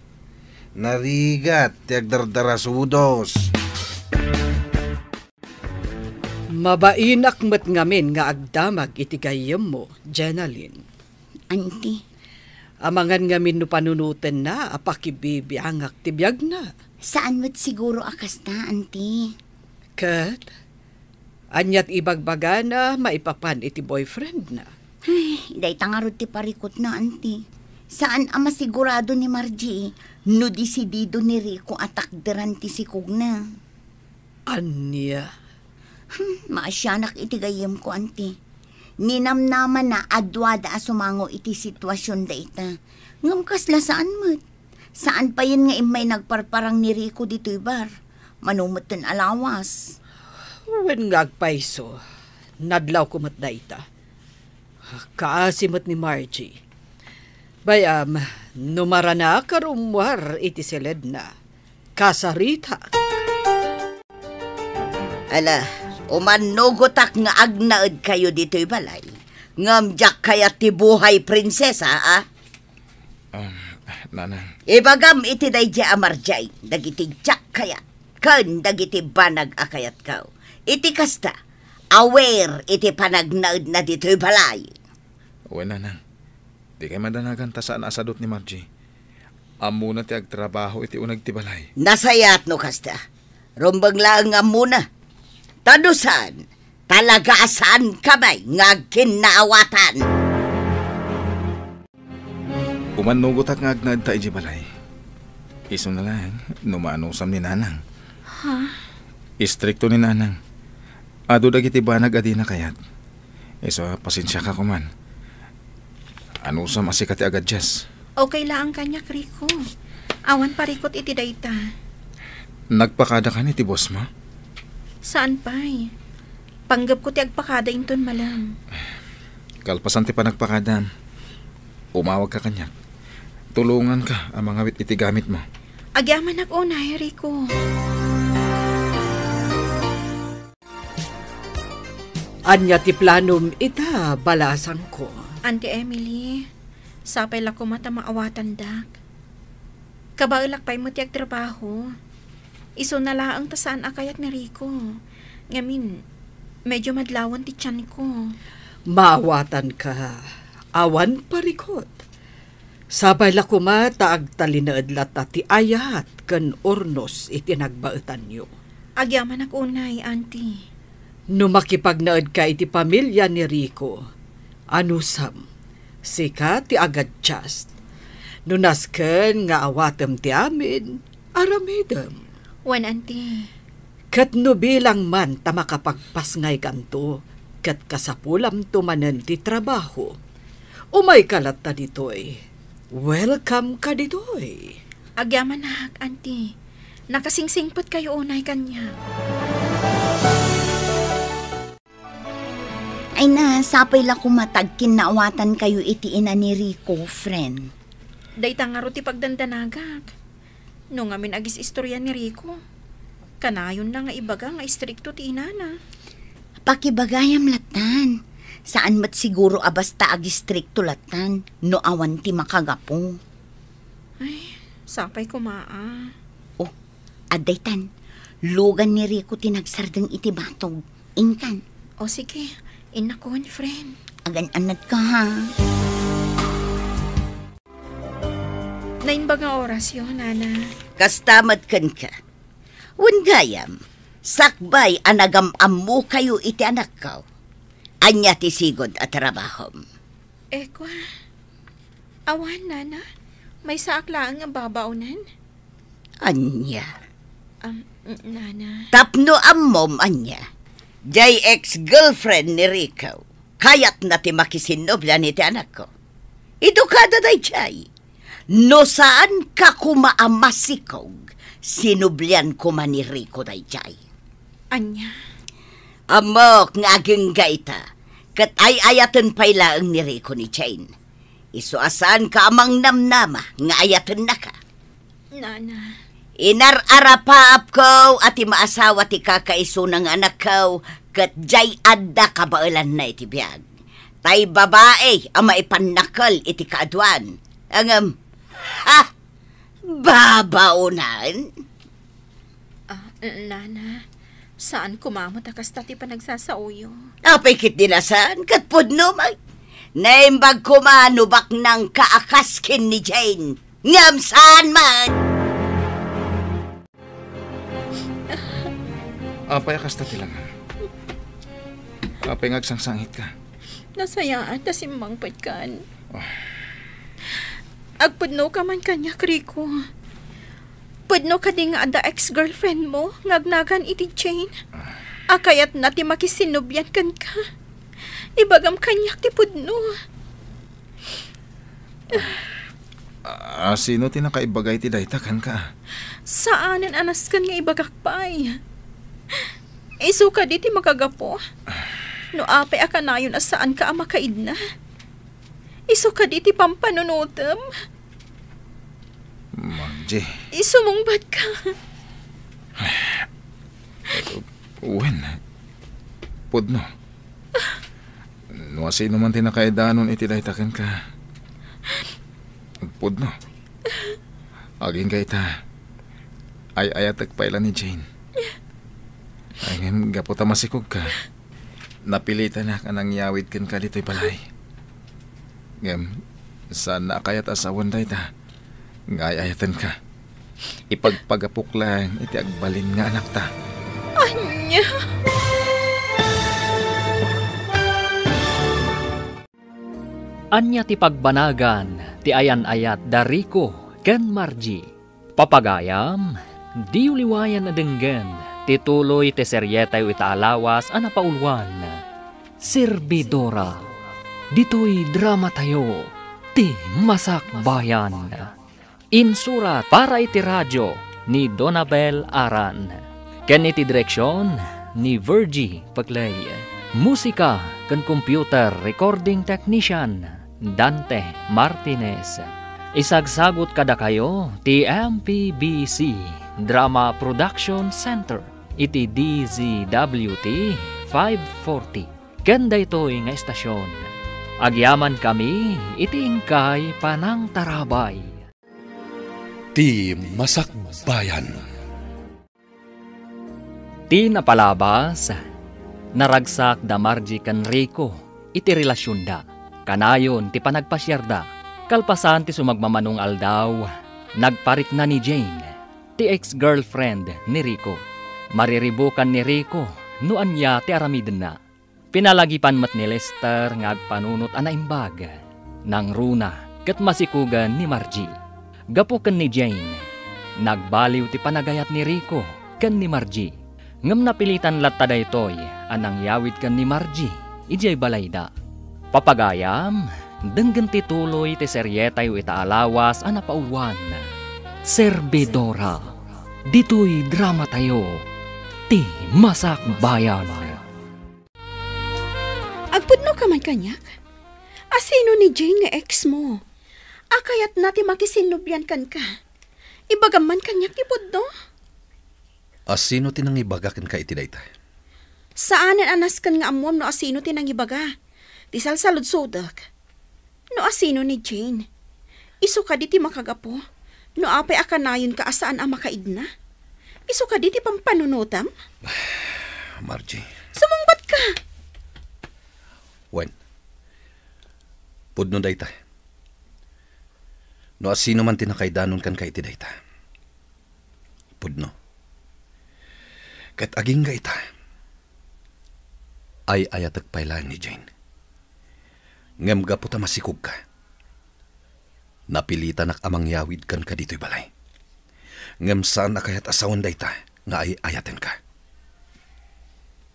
Narigat ti agdardarasudos. Mabainak met ngamin nga agdamag iti gayem mo, Jenaline. Auntie, Amangan ngamin no panunutan na, apakibibiyangak tibiyag na. saan mo't siguro akasta, auntie? Kat, anyat ibagbaga na maipapan iti boyfriend na. Ay, day tangarod ti parikot na, auntie. Saan ama sigurado ni Margie, no disidido ni Rico atakderan ti sikog na. Anya? Maasyanak iti gayem ko, auntie. Ninamnaman na adwada asumango iti sitwasyon da ita. Ngam kasla saan mo't? Saan pa yun nga imay nagparparang ni Rico dito ibar? Manumutin alawas. Wen nga agpaiso, nadlaw kumat da ita. Kaasimot ni Margie. Bayam, numara na karumwar iti silid na. Kasarita. Ala, umanugotak nga agnaed kayo dito'y balay. Ngamjak kaya ti buhay prinsesa, ah? Nanang. Ibagam iti dayja amarjay, dagiti jak kaya. Kan dagiti banag akayat kaw. Iti kasta, aware iti panagnaed na dito'y balay. Uwe, nanang. Di kay madanagan ta saan asadot ni Margie. Amo na ti agtrabaho iti unag ti balay. Nasayat no kasta. Rumbang lang nga muna. Tadusan, talagasaan kamay nga kinaawatan. Umanugot ak nga agnad ta iji balay. Iso na lang, numaanusam ni nanang. Ha? Istrikto ni nanang. Ado dagiti banag adina kayat. Iso, pasensya ka kuman. Anusam asikati agad jas. Okay lang kanya, Rico. Awan parikot iti dayta. Nagpakada ka ni ti boss mo? Saan pa'y? Panggap ko ti agpakada inton malang. Kalpasan ti panagpakadam. Umawag ka kanyak. Tulungan ka ang mga wit iti gamit mo. Agyaman unay, Rico. Anya ti planom ita, balasan ko. Auntie Emily, sapay la ko mata maawatan dak. Kabailak pa'y mo ti agtrabaho. Iso na laang tasaan akayat ni Rico. Ngamin, medyo madlawan ti tiyan ko. Maawatan ka. Awan parikot. Sabay la kumata agtalinaad lata ti ayat kan ornos iti nagbaetan nyo. Agyaman unay, auntie. No makipagnaad ka iti pamilya ni Rico, anusam, sika ti agad just. No nasken nga awatem ti amin, aramidem. Wan, auntie. Kat no bilang man ta makapagpas ngay kanto, kat kasapulam tumanen ti trabaho. Umay kalat ta ditoy. Welcome ka ditoy. Agyaman auntie. Nakasingsingpot kayo unay kanya. Ay na, sapay la kumatag kinaawatan kayo iti ina ni Rico, friend. Dayta nga ro ti pagdandanagak. No ngamin agis istorya ni Rico. Kanayon na nga ibaga nga istrikto ti inana. Pakibagayam latan. Saan mat siguro abasta agistrikto latan no awan ti makagapo. Ay, sapay kumaa. Oh, adaytan. Lugan ni Rico tinagsardeng iti batog. Inkan. O sige, inakon, friend. Agan-anad ka ha. Nainbag nga oras yun, Nana. Kastamad kan ka. Wangayam, sakbay anagam-am mo kayo iti anak ko. Anya ti sigod at trabahom. Kwa, awan, Nana. May saaklaan nga babaunan. Anya. Nana. Tapno ammom, anya. Jay ex-girlfriend ni Rico. Kayat na ti makisinobla ni ti anak ko. Edukada day chay. No saan ka kumaamasikog, sinublian ko man ni Rico day chay. Anya, Amok nga aging gaita, kat ay ayatan pa'y laang ni Rico ni Jane. Isuasan ka amang namnama, nga ayatan na ka. Nana. Inar-arapaap ko at imaasawa ti kakaiso ng anak ko, kat jay adda kabailan na iti biyag. Tay babae, ama ipanakal iti kaadwan. Ang, babaunan? Nana, saan kumamot akas tati pa nagsasauyo? Apay kit dinasan, kat pudno mag. Naimbag kumanubak ng kaakaskin ni Jane. Ngam saan man? Apay akas tati lang. Apay ngagsangsangit ka. Nasayaan ta simbang patkan. Agpudno ka man kanya, Rico. Pudno ka di nga ada ex-girlfriend mo, ngagnagan iti Jane. Akayat na ti makisinubyan kan ka. Ibagam kanyak ti pudno. Sino tinakaibagay ti dayta kan ka? Saanen anas kan nga ibagakpay. Isu ka di ti makagapo. No apay akanayon asaan ka amakaid na. Isu ka di ti pampanunutem. Margie. Isumungbat ka. Wen. Pudno. No sino man tinakaidanon iti daytaken ka. Pudno. Aging gaita. Ay ayatag pailan ni Jane. Ay ngem gaputa masikog ka. Napilitan na ka nang yawid ken ka dito'y balay. Ngem, saan na kayat asawan dayta? Ngayayatan ka. Ipagpagapok lang iti agbalin nga anak ta. Anya. Anya ti pagbanagan, ti ayan-ayat da Rico ken Margie. Papagayam, di uliwayan na denggen, ti tuloy ti seryetay itaalawas ana paulwan. Serbidora, dito'y drama tayo, ti Masak Bayan. Insurat para iti radyo ni Donabel Aran. Ken iti direksyon ni Virgie Paglay. Musika ken computer recording technician Dante Martinez. Isagsagot kada kayo ti MPBC Drama Production Center iti DZWT 540. Ganda ito'y nga estasyon. Agyaman kami iti ingkay Panang Tarabay. Ti Masak Bayan. Ti napalabas, naragsak da Margie ken Rico iti relasyon da. Kanayon ti panagpasyarda, kalpasan ti sumagmamanong aldaw, nagparik na ni Jane, ti ex-girlfriend ni Rico. Mariribukan ni Rico, noan niya ti aramiden na. Pinalagipan mat ni Lester ngagpanunot anaimbag, nang runa ket masikugan ni Margie. Gapuken ni Jane, nagbaliw ti panagayat ni Rico ken ni Margie. Ngem napilitan latta daytoy anang yawid ken ni Margie, ijay balayda. Papagayam, denggen ti tuloy ti seryetay itaalawas ana paulwan. Serbidora, dito'y drama tayo, ti Masak Bayan. Agpudno ka man kanyak? Asino ni Jane nga ex mo? Akayat nati makisinubyan kan ka. Ibagaman kanyak ti pudno? Asino tinang ibagakin ka iti dayta? Saanen anas kan nga amuam no asino tinang ibaga? Ti salsalod sodak. No asino ni Jane? Isu ka di ti makagapo? No apay akanayon ka asaan ang makaid na? Isu ka di ti pampanunutam? Margie. Sumungbat ka! Wen. Pudno dayta. No asino man tinakaidanon kan ka iti dayta. Pudno. Kat aging gaita. Ay ayatag pailan ni Jane. Ngem gaputa masikog ka. Napilitan ak amang yawid kan ka dito'y balay. Ngem saan akayat asawan dayta nga ay ayaten ka.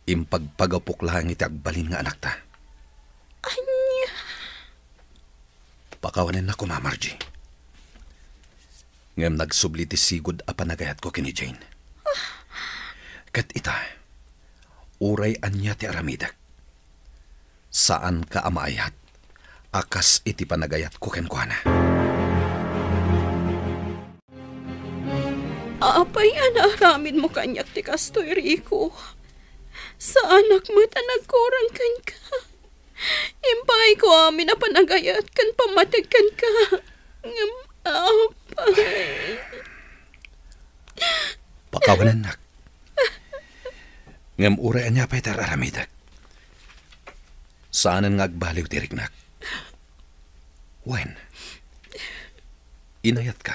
Impagpagapok lang iti agbalin nga anak ta. Anya. Pakawanin na ko, Ma Margie. Ngam nagsubli ti sigod a panagayat ko kini Jane. Kat ita, uray anya ti aramidak. Saan ka amaayat? Akas iti panagayat ko kenkwana. Apay anaramin mo kanyak ti kastoy, Rico. Sa anak mo't nagkurang kan ka. Impay ko amin na panagayat kan pamatag kan ka. Ngam apay. Pakawanan nak. Ngam uray anya pa'y tararamidak. Saanan nga agbaliw tirik nak. Wen, inayat ka.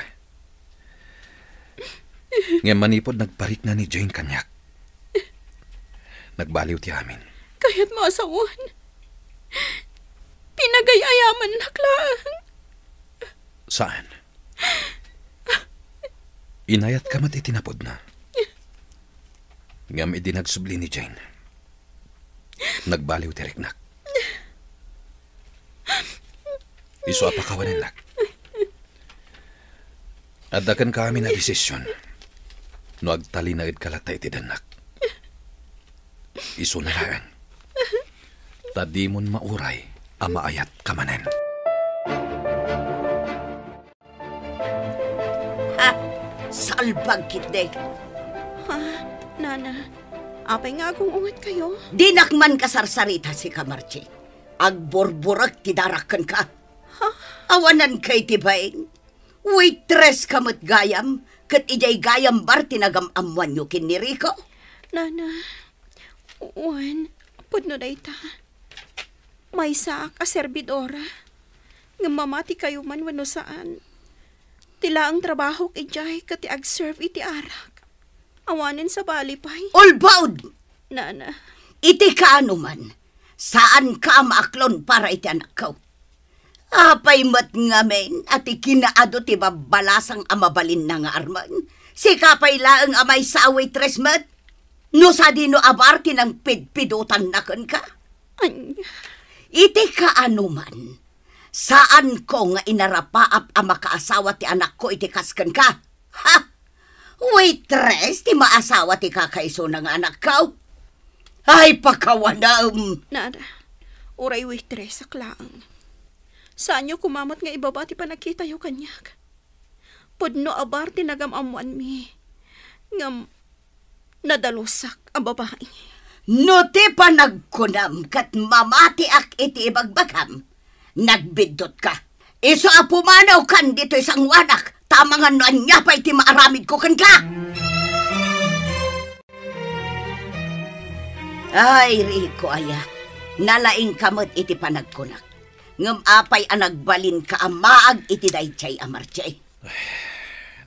Ngam manipod nagparik na ni Jane kanyak. Nagbaliw ti amin. Kaya't maasawan. Pinagayayaman naklaan. Saan? Inayat ka mat itinapod na. Ngam idinagsubli ni Jane. Nagbaliw tirik nak. Iso apakawanin nak. Adakan kami na desisyon. No agtali na kalatay ti danak. Iso na lang. Tadimon mauray amaayat kamanen. Ha? Salbag kitde. Ha? Nana, apay nga akong ungat kayo. Dinakman kasarsarita si Kamarchi. Agborburak tidarakan ka. Ha? Awanan kay tibaing. Waitress kamot gayam. Kat ijay gayam bar tinagam-amwan nyo kin ni Rico. Nana, uwan, pudno na ita. May saak a servidora. Ngamamati kayo man wano saan. Tila ang trabaho ijay kat ag-serve iti arak. Awanin sa balipay. Ulbaud! Nana. Iti ka ano man. Saan ka maaklon para iti anak ko? Apay mat nga men at ikinaado ti babalasang amabalin na nga arman. Si kapay laang amay sa waitress mat. No sa dino abarti ng pidpidutan na kan ka. Iti ka ano man. Saan ko nga inarapaap ang makaasawa ti anak ko iti kaskan ka? Ha? Waitress ti maasawa ti kakaiso ng anak ko? Ay pakawanam. Nada, uray waitress sa klaang. Saan nyo kumamot nga ibaba ti panakita yo kanyak? Pudno abar tinagamamuan mi. Ngam nadalusak ang babae. No ti panagkunam kat mamati ak iti ibagbagam. Nagbidot ka. Iso apumanaw kan dito isang wanak. Tamangan no anya pa iti maaramid ko kan ka. Ay, Rico, aya. Nalaing kamot iti panagkunak. Ngam apay ang nagbalin ka amaag iti daychay amarchay.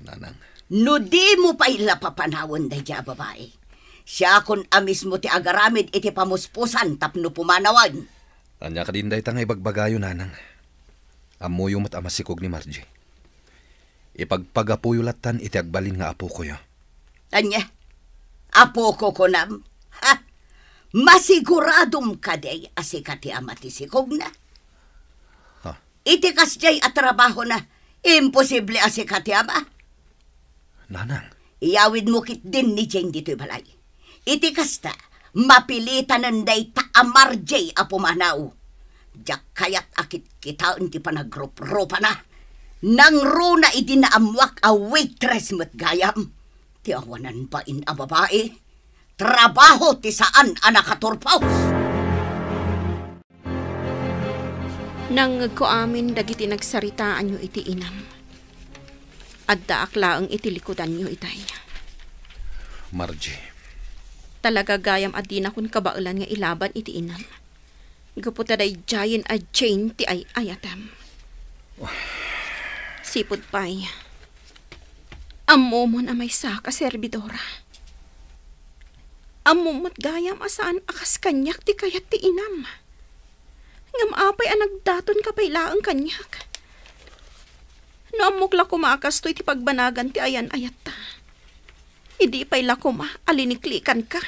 Nanang. No di mo pa ila papanawon dayja babae. Siya kun amis mo ti agaramid iti pamuspusan tapno pumanawan. Anya ka din day tangay bagbagayo, nanang. Amuyo mo't amasikog ni Margie. Ipagpagapuyulatan iti agbalin nga apo ko yo. Anya? Apo ko kunam? Ha? Masiguradom ka day asikati amati sikog na. Iti kasjay at trabaho na, imposible asikati ama. Nanang. Iyawid mo kit din ni Jane dito'y balay. Iti kasta, mapilitan nanday ta amarjay apumanaw. Diyak kayat akit kita hindi pa nagrup-rupa na. Nang runa iti naamwak a waitress mat gayam. Ti awanan pa in a babae. Trabaho ti saan anak katurpaw. Nang ko amin dagiti nagsaritaan nyo iti inam. Adda akla ang itilikudan nyo itay. Margie. Talaga gayam adina kun kabaulan nga ilaban iti inam. Gaputa day giant a chain ti ay ayatam. Sipod pay. Amomon amay saka servidora. Amomot gayam asaan akas kanyak ti kayat ti inam. Ngam apay ang nagdaton ka pailaang kanyak. No amok kumakas to iti pagbanagan ti ayan ayat ta. Idi pa'y lakuma, aliniklikan ka.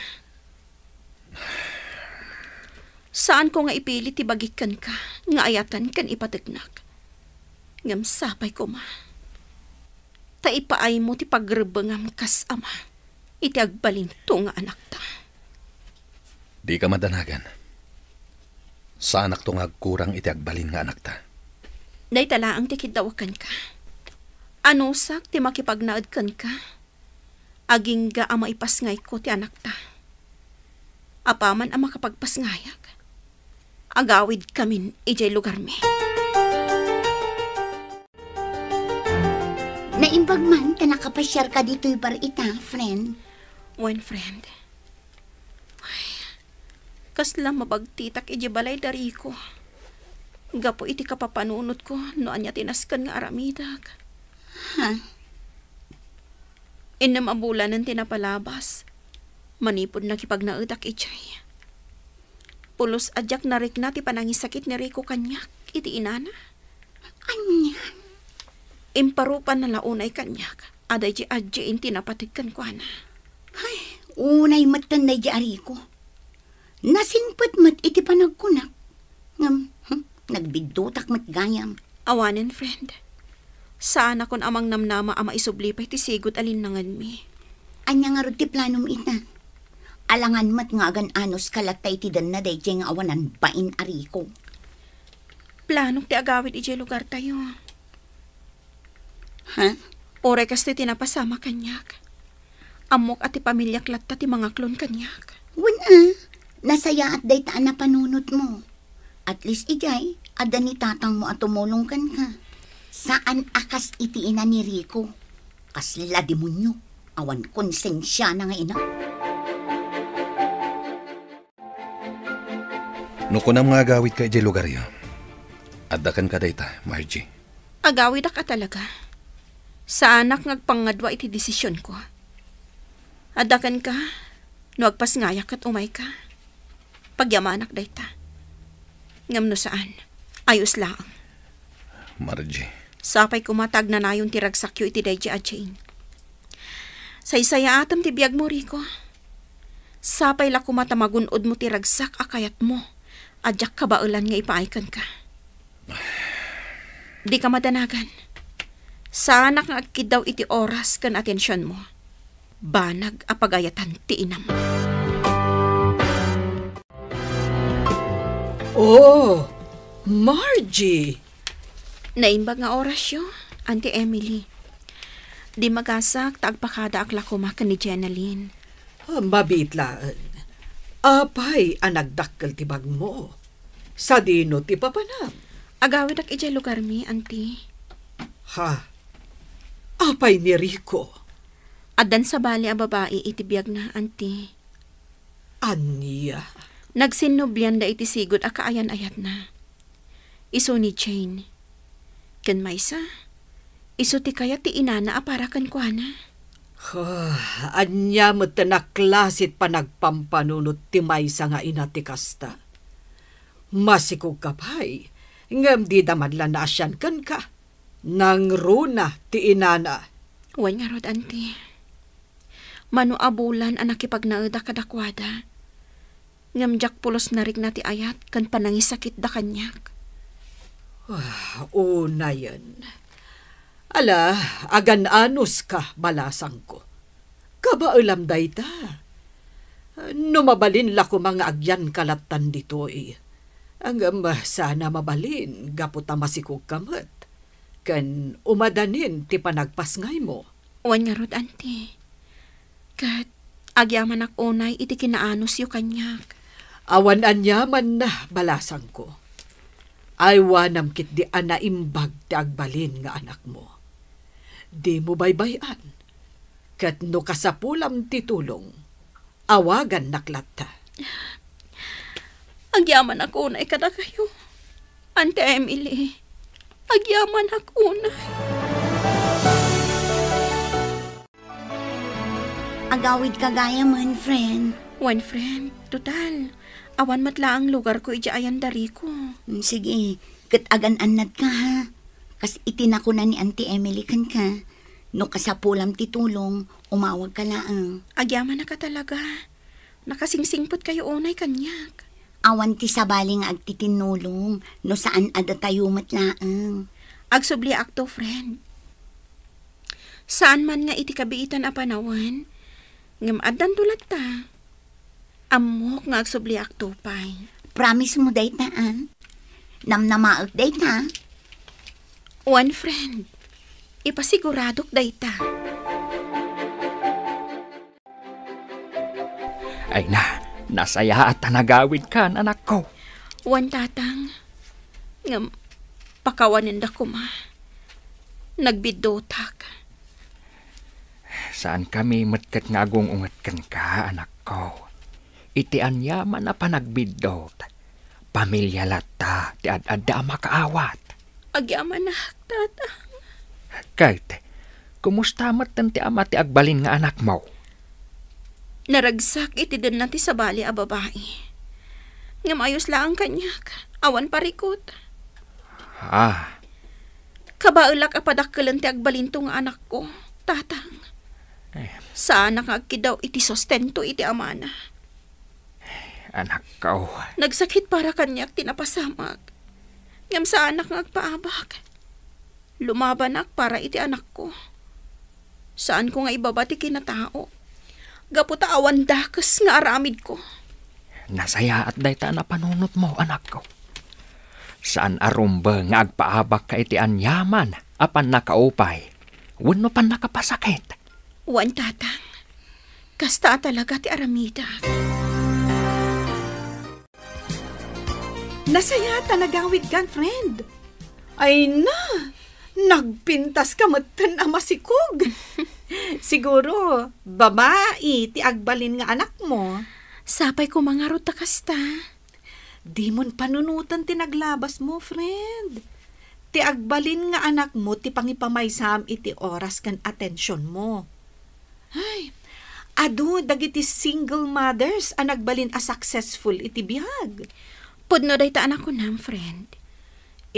Saan ko nga ipilit ti bagikan ka, nga ayatan kan ipatignak. Ngam sapay ko ma. Ta ipaay mo ti pagrebengam kas ama. Iti agbalin to nga anak ta. Di ka madanagan. Sa anak to nga agkurang iti agbalin nga anak ta. Day talaang ti kidawakan ka. Anusak ti makipagnaad kan ka. Aging ga ama ipasngay ko ti anak ta. Apaman ang makapagpasngayag. Agawid kamin ijay lugar mi. Naimbag man ka nakapasyar ka dito'y bar ita, friend. One friend. Ay, kasla mabagtitak iji balay dari ko. Gapo iti kapapanunot ko no anya tinaskan nga aramidag. Ha? Inam abulan ng tinapalabas. Manipod na kipagnaudak ijay. Pulos adyak narik na ti panangisakit ni Rico kanyak iti inana. Anya? Imparupan na launay kanyak. Aday ji adji inti napatigkan ko na. Ay, unay matan na di ko. Nasingpet mat iti panagkunak. Ngam, nagbidutak mat gayam. Awanin, friend. Saan akon amang namnama ama isublipay ti sigot alinangan mi. Anya nga ti planom ita. Alangan mat nga agan anos kalatay ti dan na day nga awanan bain ariko. Planong ti agawid iti lugar tayo. Ha? Oray kas ti tinapasama kanyak. Amok at ti pamilyak latta ti mga klon kanyak. Wala. Nasaya at day taan na panunot mo. At least ijay, ada ni tatang mo at tumulong kan ka. Saan akas iti ina ni Rico? Kasla demonyo. Awan konsensya na nga ina. No kunam nga agawid ka ijay lugar yo. Addakan ka dayta, Margie. Agawid ka talaga. Sa anak ngagpangadwa iti desisyon ko. Adakan ka, no agpasngayak at umay ka. Pagyamanak dayta. Ngam no saan, ayos lang. Margie. Sapay kumatag na nayon ti ragsakyo iti dayja adjain. Saysaya atam ti biyag mo, Rico. Sapay la kumatamagunod mo ti ragsak akayat mo. Adyak kabaulan nga ipaikan ka. Di ka madanagan. Sa anak nga agkid daw iti oras kan atensyon mo. Banag apagayatan ti inam. Oh, Margie! Naimbag nga oras yo, Auntie Emily. Di magasak tagpakada akla kumakan ni Jenaline. Mabitlaan. Apay ang nagdakkel ti bag mo. Sa dino ti papanam. Agawid ak ijay lugar mi, Auntie. Ha? Apay ni Rico. Adan sa bali a babae iti biyag na, Auntie. Anya? Nagsinubyan da iti sigod a kaayan-ayat na. Iso ni Jane. Ken maysa, iso ti kaya ti inana aparakan ko na. Anya mo tanaklasit pa nagpampanunot ti maysa nga ina ti kasta. Masikog kapay, ngam di damadla na asyan kan ka. Nang runa ti inana. Wan nga rod, Auntie. Mano abulan ang nakipagnaeda kadakwada. Ngam jak pulos narik na ti ayat kan panangisakit da kanyak. Una yan. Ala, agan anos ka balasang ko. Kabaulam day ta. Numabalin la ko mga agyan kalatan dito eh. Ang sana mabalin, gaputa masikog kamat. Kan umadanin ti panagpasngay mo. Wan nga rod, Auntie. Kat agyaman ak unay iti kinaanos yu kanyak. Awan anyaman na balasang ko. Aywanam kit di anaimbag ti agbalin nga anak mo. Di mo baybayan. Kat no kasapulam ti tulong, awagan naklatta. Agyaman ako unay kada kayo. Auntie Emily, agyaman ako unay. Agawid kagaya man, friend. One friend, total. Awan matla ang lugar ko ijaayan dari ko. Sige, kat agan anad ka ha. Kas itinako na ni Auntie Emily kan ka. No kasapulam ti tulong, umawag ka laang. Agyaman na ka talaga. Nakasingsingpot kayo unay kanyak. Awan ti sabali nga agtitinulong, no saan ada tayo matlaang. Agsubli akto, friend. Saan man nga iti kabiitan a panawan, ngem addan tulad ta. Amok nga agsubli akto pay. Promise mo day taan? Namnamaot day ta? One friend, ipasiguradok day ta. Ay nasaya at tanagawid kan, anak ko. One tatang, ngam pakawanin da ko ma. Nagbidotak. Saan kami matkat nga ungat kan ka, anak ko? Iti anyaman na panagbidot. Pamilya lata, ti ad-adda makaawat. Agyaman na, tatang. Kahit, kumusta matan ti ama ti agbalin nga anak mo? Naragsak iti din nati sa bali a babae. Ngam ayos lang kanyak, awan parikot. Kabaulak a padakkelan ti agbalinto nga anak ko, tatang. Sana nga agkidaw iti sostento iti amana. Anak ko. Nagsakit para kanyak tinapasamag. Ngam sa anak nga agpaabak. Lumabanak para iti anak ko. Saan ko nga ibabati kinatao? Gaputa awan dakes nga aramid ko. Nasaya at dayta na panunot mo, anak ko. Saan arumba nga agpaabak ka iti anyaman apan nakaupay? Wano pan nakapasakit? Wan tatang. Kasta talaga ti aramida. Nasaya tanagawid kan, friend. Ay na, nagpintas ka matan ama si Kug. Siguro, babae, ti agbalin nga anak mo. Sapay ko mga ruta kasta. Di mon panunutan ti naglabas mo, friend. Ti agbalin nga anak mo, ti pangipamaysam iti oras kan atensyon mo. Ay, adu, dagiti single mothers ang nagbalin a successful iti biyag. Pudno day ta anak ko nam, friend.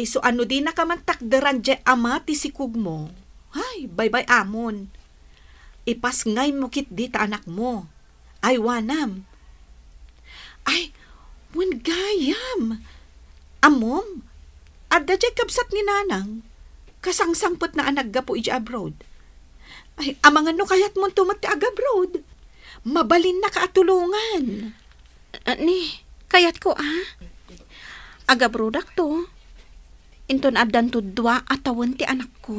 So ano di nakamantakdaran dya ama ti sikug mo? Ay, bye-bye amon. Ipas ngay mo kit di ta anak mo. Ay, wanam. Ay, wan gayam. Amom, adda dya kabsat ni nanang. Kasangsangpot na anak gapo iji abroad. Ay, amangan no kayat mo tumat ti abroad. Mabalin na kaatulungan. Ni, kayat ko agabrodak to. Inton addan to 2 atawan ti anak ko.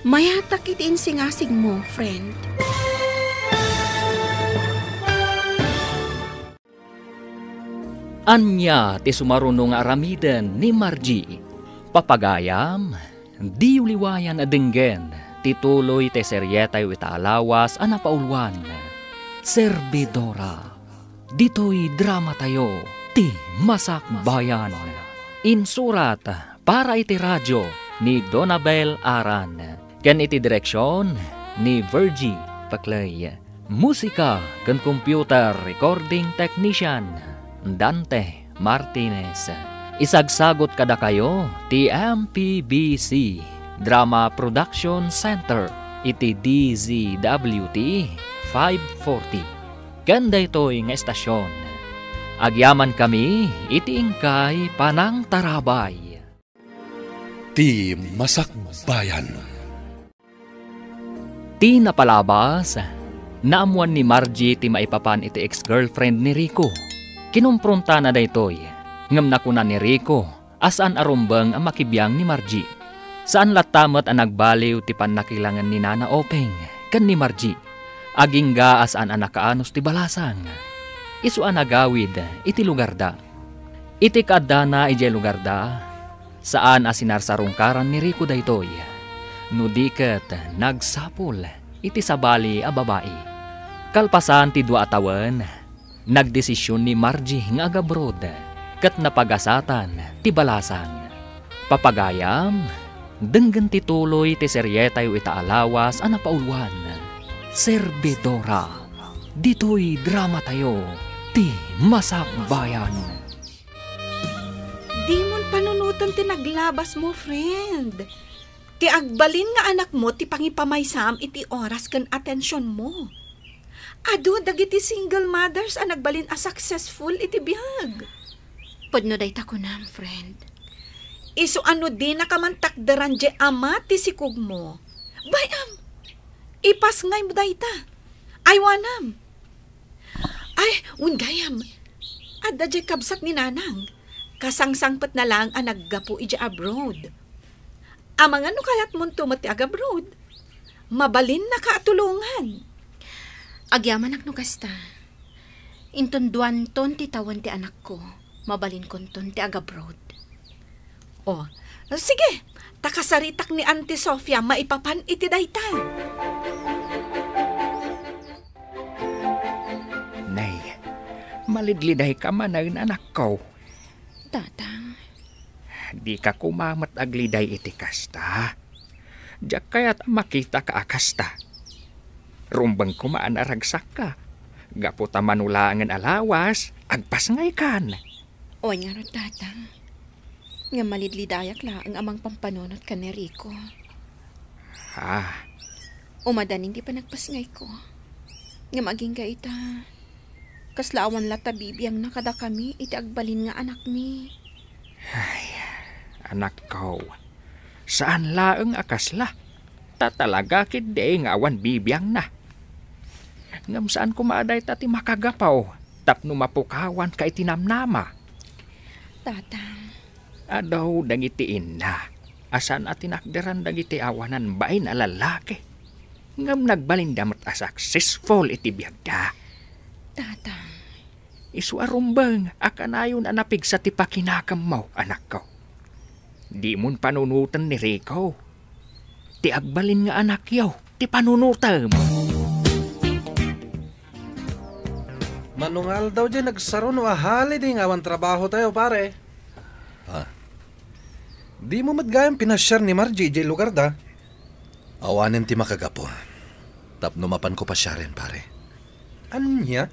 Mayatak iti insingasig mo, friend. Anya ti sumarunong aramiden ni Margie. Papagayam, di uliwayan adenggen, tituloy ti seryetay witaalawas anapaulwan. Servidora, dito'y drama tayo, ti Masakbayan. Insurat para iti radyo ni Donabel Aran. Ken iti direksyon ni Virgie Paclay. Musika ken computer recording technician Dante Martinez. Isagsagot kada kayo ti MPBC Drama Production Center iti DZWT 540. Ganda ito'y nga estasyon. Agyaman kami iti ingkay Panang Tarabay. Ti Masakbayan. Ti napalabas, naamuan ni Margie ti maipapan iti ex-girlfriend ni Rico. Kinumpronta na daytoy, ngam nakuna ni Rico, asan arumbang ang makibiyang ni Margie. Saan latamat ang nagbaliw ti panakilangan ni Nana Openg, kan ni Margie. Agingga asan ang nakaanos ti balasang. Isuan agawid, iti lugar da. Iti kadana iti lugar da, saan asinarsarungkaran ni Rico daytoy. Nudiket nagsapul, iti sabali a babae. Kalpasan ti 2 atawan, nagdesisyon ni Margie nga agabrod, kat napagasatan ti balasang. Papagayam, denggen tituloy ti seryetay itaalawas a napaulwan. Servidora, dito'y drama tayo, ti Masakbayan. Di mon panunutan ti naglabas mo, friend. Ti agbalin nga anak mo ti pangipamaysam iti oras ken atensyon mo. Adu dagiti single mothers ang nagbalin a successful iti bihag. Pudno day ta ko nam, friend. Iso ano din nakamantakdaran je ama ti sikog mo. Bayam, ipas ngay mo dayta. Aywanam. Ay, ungayam. Adda je kabsat ni nanang. Kasangsangpat na lang ang naggapo ija abroad. Amang ano kayat mo tumati ag abroad? Mabalin na kaatulungan. Agyaman ak no kasta. Intunduan ton ti tawan ti anak ko. Mabalin kon ton ti agabroad. Oh, sige. Takasaritak ni Auntie Sofia maipapan iti dayta. Nay, malidliday ka man ang anak ko. Tatang, Di ka kumamat agliday iti kasta. Diyak kaya't makita ka akasta. Rumbang kumaan aragsak ka. Gaputa manulangan alawas, agpasngay kan. o nga ro tatang. Nga malidlidayak la ang amang pampanunot ka ni Rico. Umadaning di pa nagpasngay ko. Nga maging ka ita. Kaslaawan lata bibiyang nakada kami iti agbalin nga anak mi. Anak ko, saan laeng akasla? Tatalaga kid nga awan bibiyang na. Ngam saan kumaaday tati makagapaw, tapno mapukawan ka itinamnama. Tatang, Adaw dangitiin na, asan atinakderan dagiti awanan bain a lalaki. Ngam nagbalindamat a successful iti biyagda. tatang, Isu arumbang akanayon anapig sa ti pakinakam mo, anak ko. Di mon panunutan ni Rico. Ti agbalin nga anak yaw, ti panunutan mo. Manungal daw dyan nagsaron o ahali di ngawan trabaho tayo pare. Di mo matgayang pinasyar ni Margie jay lugar da. Awanin ti makagapo. Tapno mapan ko pa siya rin pare. Anya?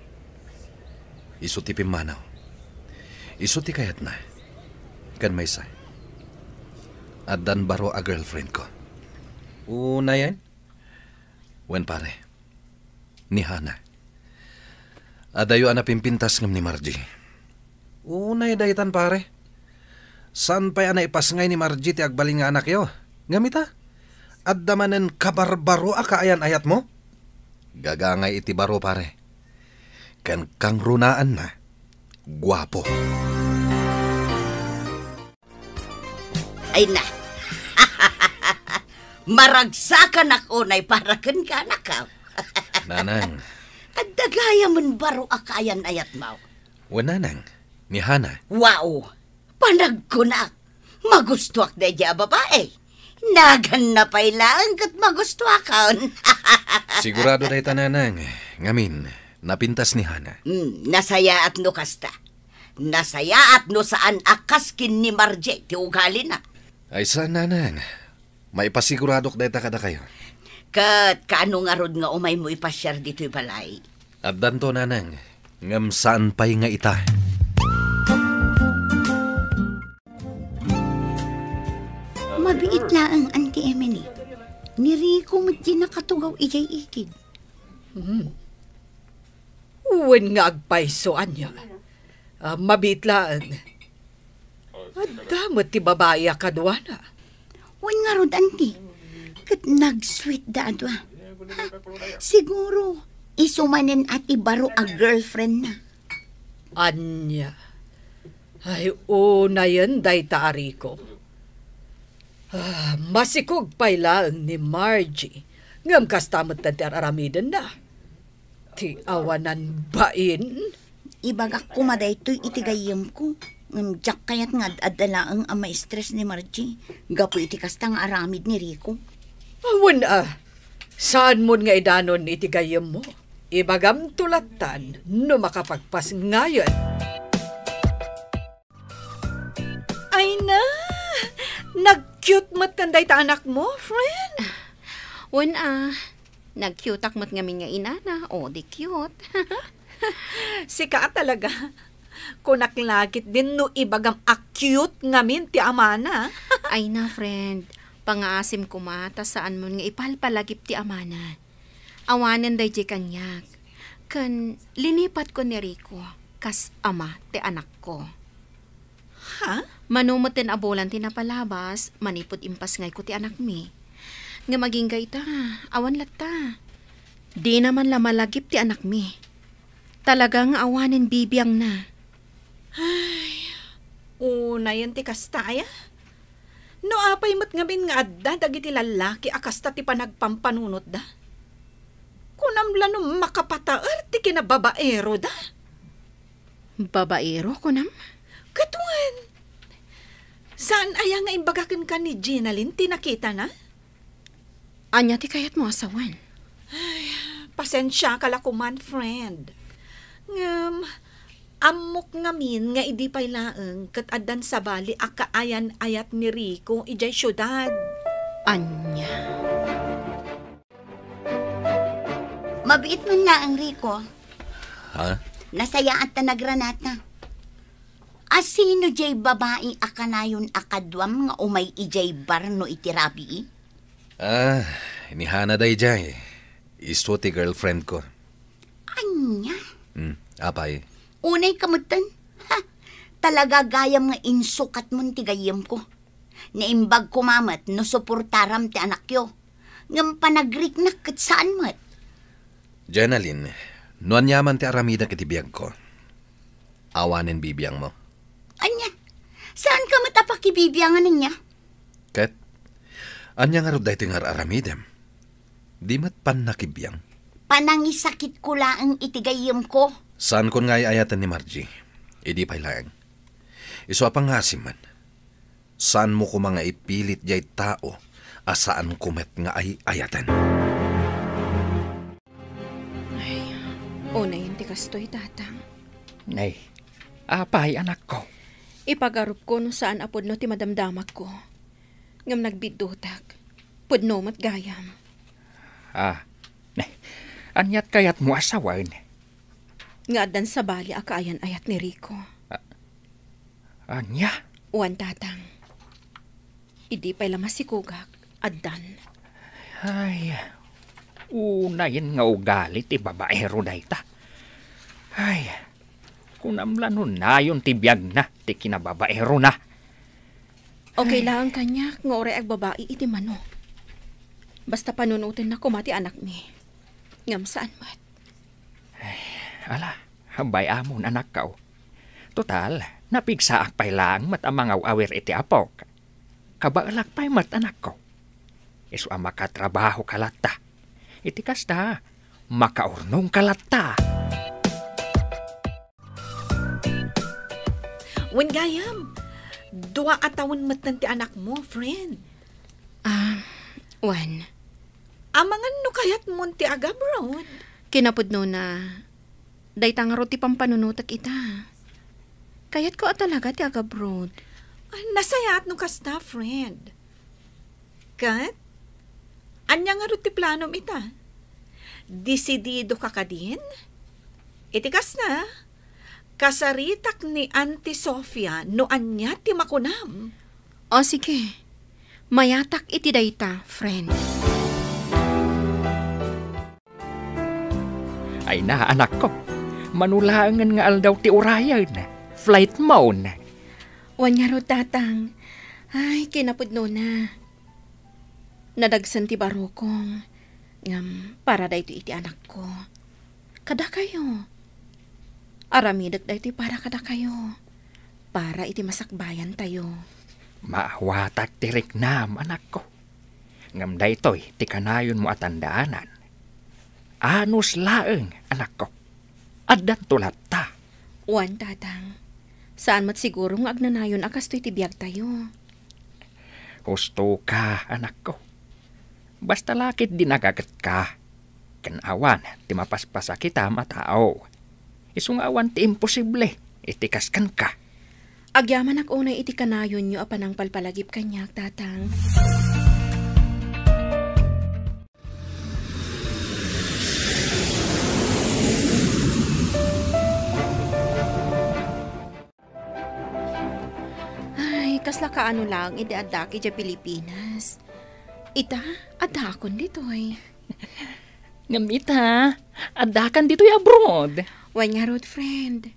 Isu ti pimanaw. Isu ti kayat na. Kan may say. Adan baro a girlfriend ko. Una yan? Wen pare. Ni Hana. Adayo ana pimpintas ngam ni Margie. Una daytan pare. San pa ana ipasngay ni Margie ti agbaling nga anak yo? Ngamita? Addamanen kabarbaro a kaayan ayat mo? Gagangay iti baro pare. Kan kang runaan na. Guwapo. Ay na. Maragsakan ako na iparakan ka na ka. Nanang. At dagaya man baro akayan ayat mo. Wananang. Ni Hana. Wow! Panagkunak. Magustuak na dya babae. Nagan na pailaan kat magustuakan. Sigurado day tananang. Ngamin, napintas ni Hana. Nasaya at no kasta. Nasaya at no saan akaskin ni Margie ti ugali na. Ay saan nanang? Maipasiguradok day kada kayo. Kat kaano nga rod nga umay mo ipasyar dito'y balay. At danto nanang. Ngam saan pa'y nga ita? Mabiit lang, Auntie Emily. Ni Rico mo't di nakatugaw ijay ikid. Uwan nga agpaisoan niya. Mabit lang. At damot ti babae akadwana. Wan nga rod, Auntie. Kat nag-sweet da adwa. Siguro, isumanen ati baro a girlfriend na. Anya. Ay, una yan, day taari ko. Masikog pailaang ni Margie. Ngam kastamot na aramidan na. Ti awanan bain. Ibagak ko madaytoy itigayam ko. Diyak kayat nga adalaang ama stress ni Margie. Gapo iti kasta nga aramid ni Rico. Awan saan mo nga idanon itigayam mo? Ibagam tulatan no makapagpas ngayon. Ay na! Nag-cute mat kanday ta anak mo, friend. Wan nag-cute mat ngamin nga inana. O, di cute. Sika talaga. Kunaklagit din no ibagam a-cute ngamin ti amana. Ay na, friend. Pangaasim ko mata saan mo nga ipalpalagip ti amana. Awanan day di kanyak. Kan linipat ko ni Rico. Kas ama ti anak ko. Ha? Manumutin abolan ti napalabas, manipod impas ngay ko ti anak mi. Nga maging gayta, awan latta. Di naman la malagip ti anak mi. Talagang awanin bibiyang na. Una yan ti kastaya. No apay mat ngamin nga adda dagiti lalaki akasta ti panagpampanunot da. Kunamla no makapataer ti kinababaero da. Babaero ko nam? Katuan. Saan aya nga imbagakan ka ni Ginalyn tinakita na? Anya ti kayat mo asawan? Pasensya kalakuman, friend. Amok ngamin nga idi pay laeng ket addan sa bali akaayan ayat ni Rico ijay syudad. Anya. Mabiit man laang, Rico. Ha? Nasayaan ta nagranata. Asino jay babae akanayon akadwam nga umay ijay bar no itirabi? Inihana day jay. Isto ti girlfriend ko. Anya? Apay. Unay kamutan. Talaga gayam nga insukat mon ti gayam ko. Naimbag kumamat no suportaram ti anak yo. Ngam panagriknak kat saan mat. Ginalyn, nuan yaman ti aramida kiti biyag ko. Awanin bibiyang mo. Anya? Saan ka matapakibibiyangan niya? Ket, anya nga ro dahi ti ngar aramidem. Di mat pan nakibiyang. Panangisakit ko laang itigayam ko. Saan kon nga ayatan ni Margie? Idi pay laeng. Iso apang ngasim man. Saan mo ko mga ipilit jay tao asaan kumet nga ay ayatan? Una yun ti kastoy, tatang. Nay, apay anak ko. Ipagarup ko no saan apod no ti madamdamak ko. Ngam nagbidutak. Pudno mat gayam. Nay, anyat kayat mo asawan. Nga adan sa bali akaayan ayat ni Rico. Anya? Uwan, tatang. Idi pa'y lamas si Kugak. Adan. Ay, unayin nga ugali ti babaero dayta. Ay, kunamla nun na yun ti biyag na, ti kinababaero na. Okay lang kanya, nga ore ag babae iti mano. Basta panunutin na kumati anak ni. Ngam saan mat? Ala, hambay amon anak kao. Total, napigsaak pay lang mat amangaw awer iti apok. Kabaalak pay mat anak ko. Isu ang makatrabaho kalata. Iti kasta, makaurnong kalata. Wen gayam, dua atawon matan ti anak mo, friend. Wan. Amangan no kayat mo ti agabroad. Kinapudno na, daytang ti pampanunutak ita. Kayat ko talaga ti agabroad. Nasayat no kasta, friend. Kat? Anya nga ti planom ita? Desidido ka kadin? Itikas na. Kasaritak ni Auntie Sofia no anya ti makunam. O sige, mayatak iti dayta, friend. Ay na anak ko, manulangan nga aldaw ti urayan. Flight mode. Wanyaro tatang. Ay, kinapudno na. Nadagsan ti barokong. Ngam, para dayto iti anak ko. Kada kayo. Aramidag dayto para kada kayo. Para iti masakbayan tayo. Maawatak ti riknam, anak ko. Ngam daytoy, ti kanayon mo atandaanan. Anus laeng, anak ko. Addan tulat ta. Wan, tatang. Saan mat siguro nga agnanayon akas to'y tibiyag tayo. Husto ka, anak ko. Basta lakit dinagagat ka. Kanawan, ti mapaspasa kita matao. Isungawan ti imposible, itikaskan ka. Agyaman ak unay iti kanayon nyo apanang palpalagip kanyak, tatang. Kasla ka ano lang, ida-adaki dya Pilipinas. Ita, adakon ditoy. Ngam ita, adakan dito'y abroad. Wan nga road, friend.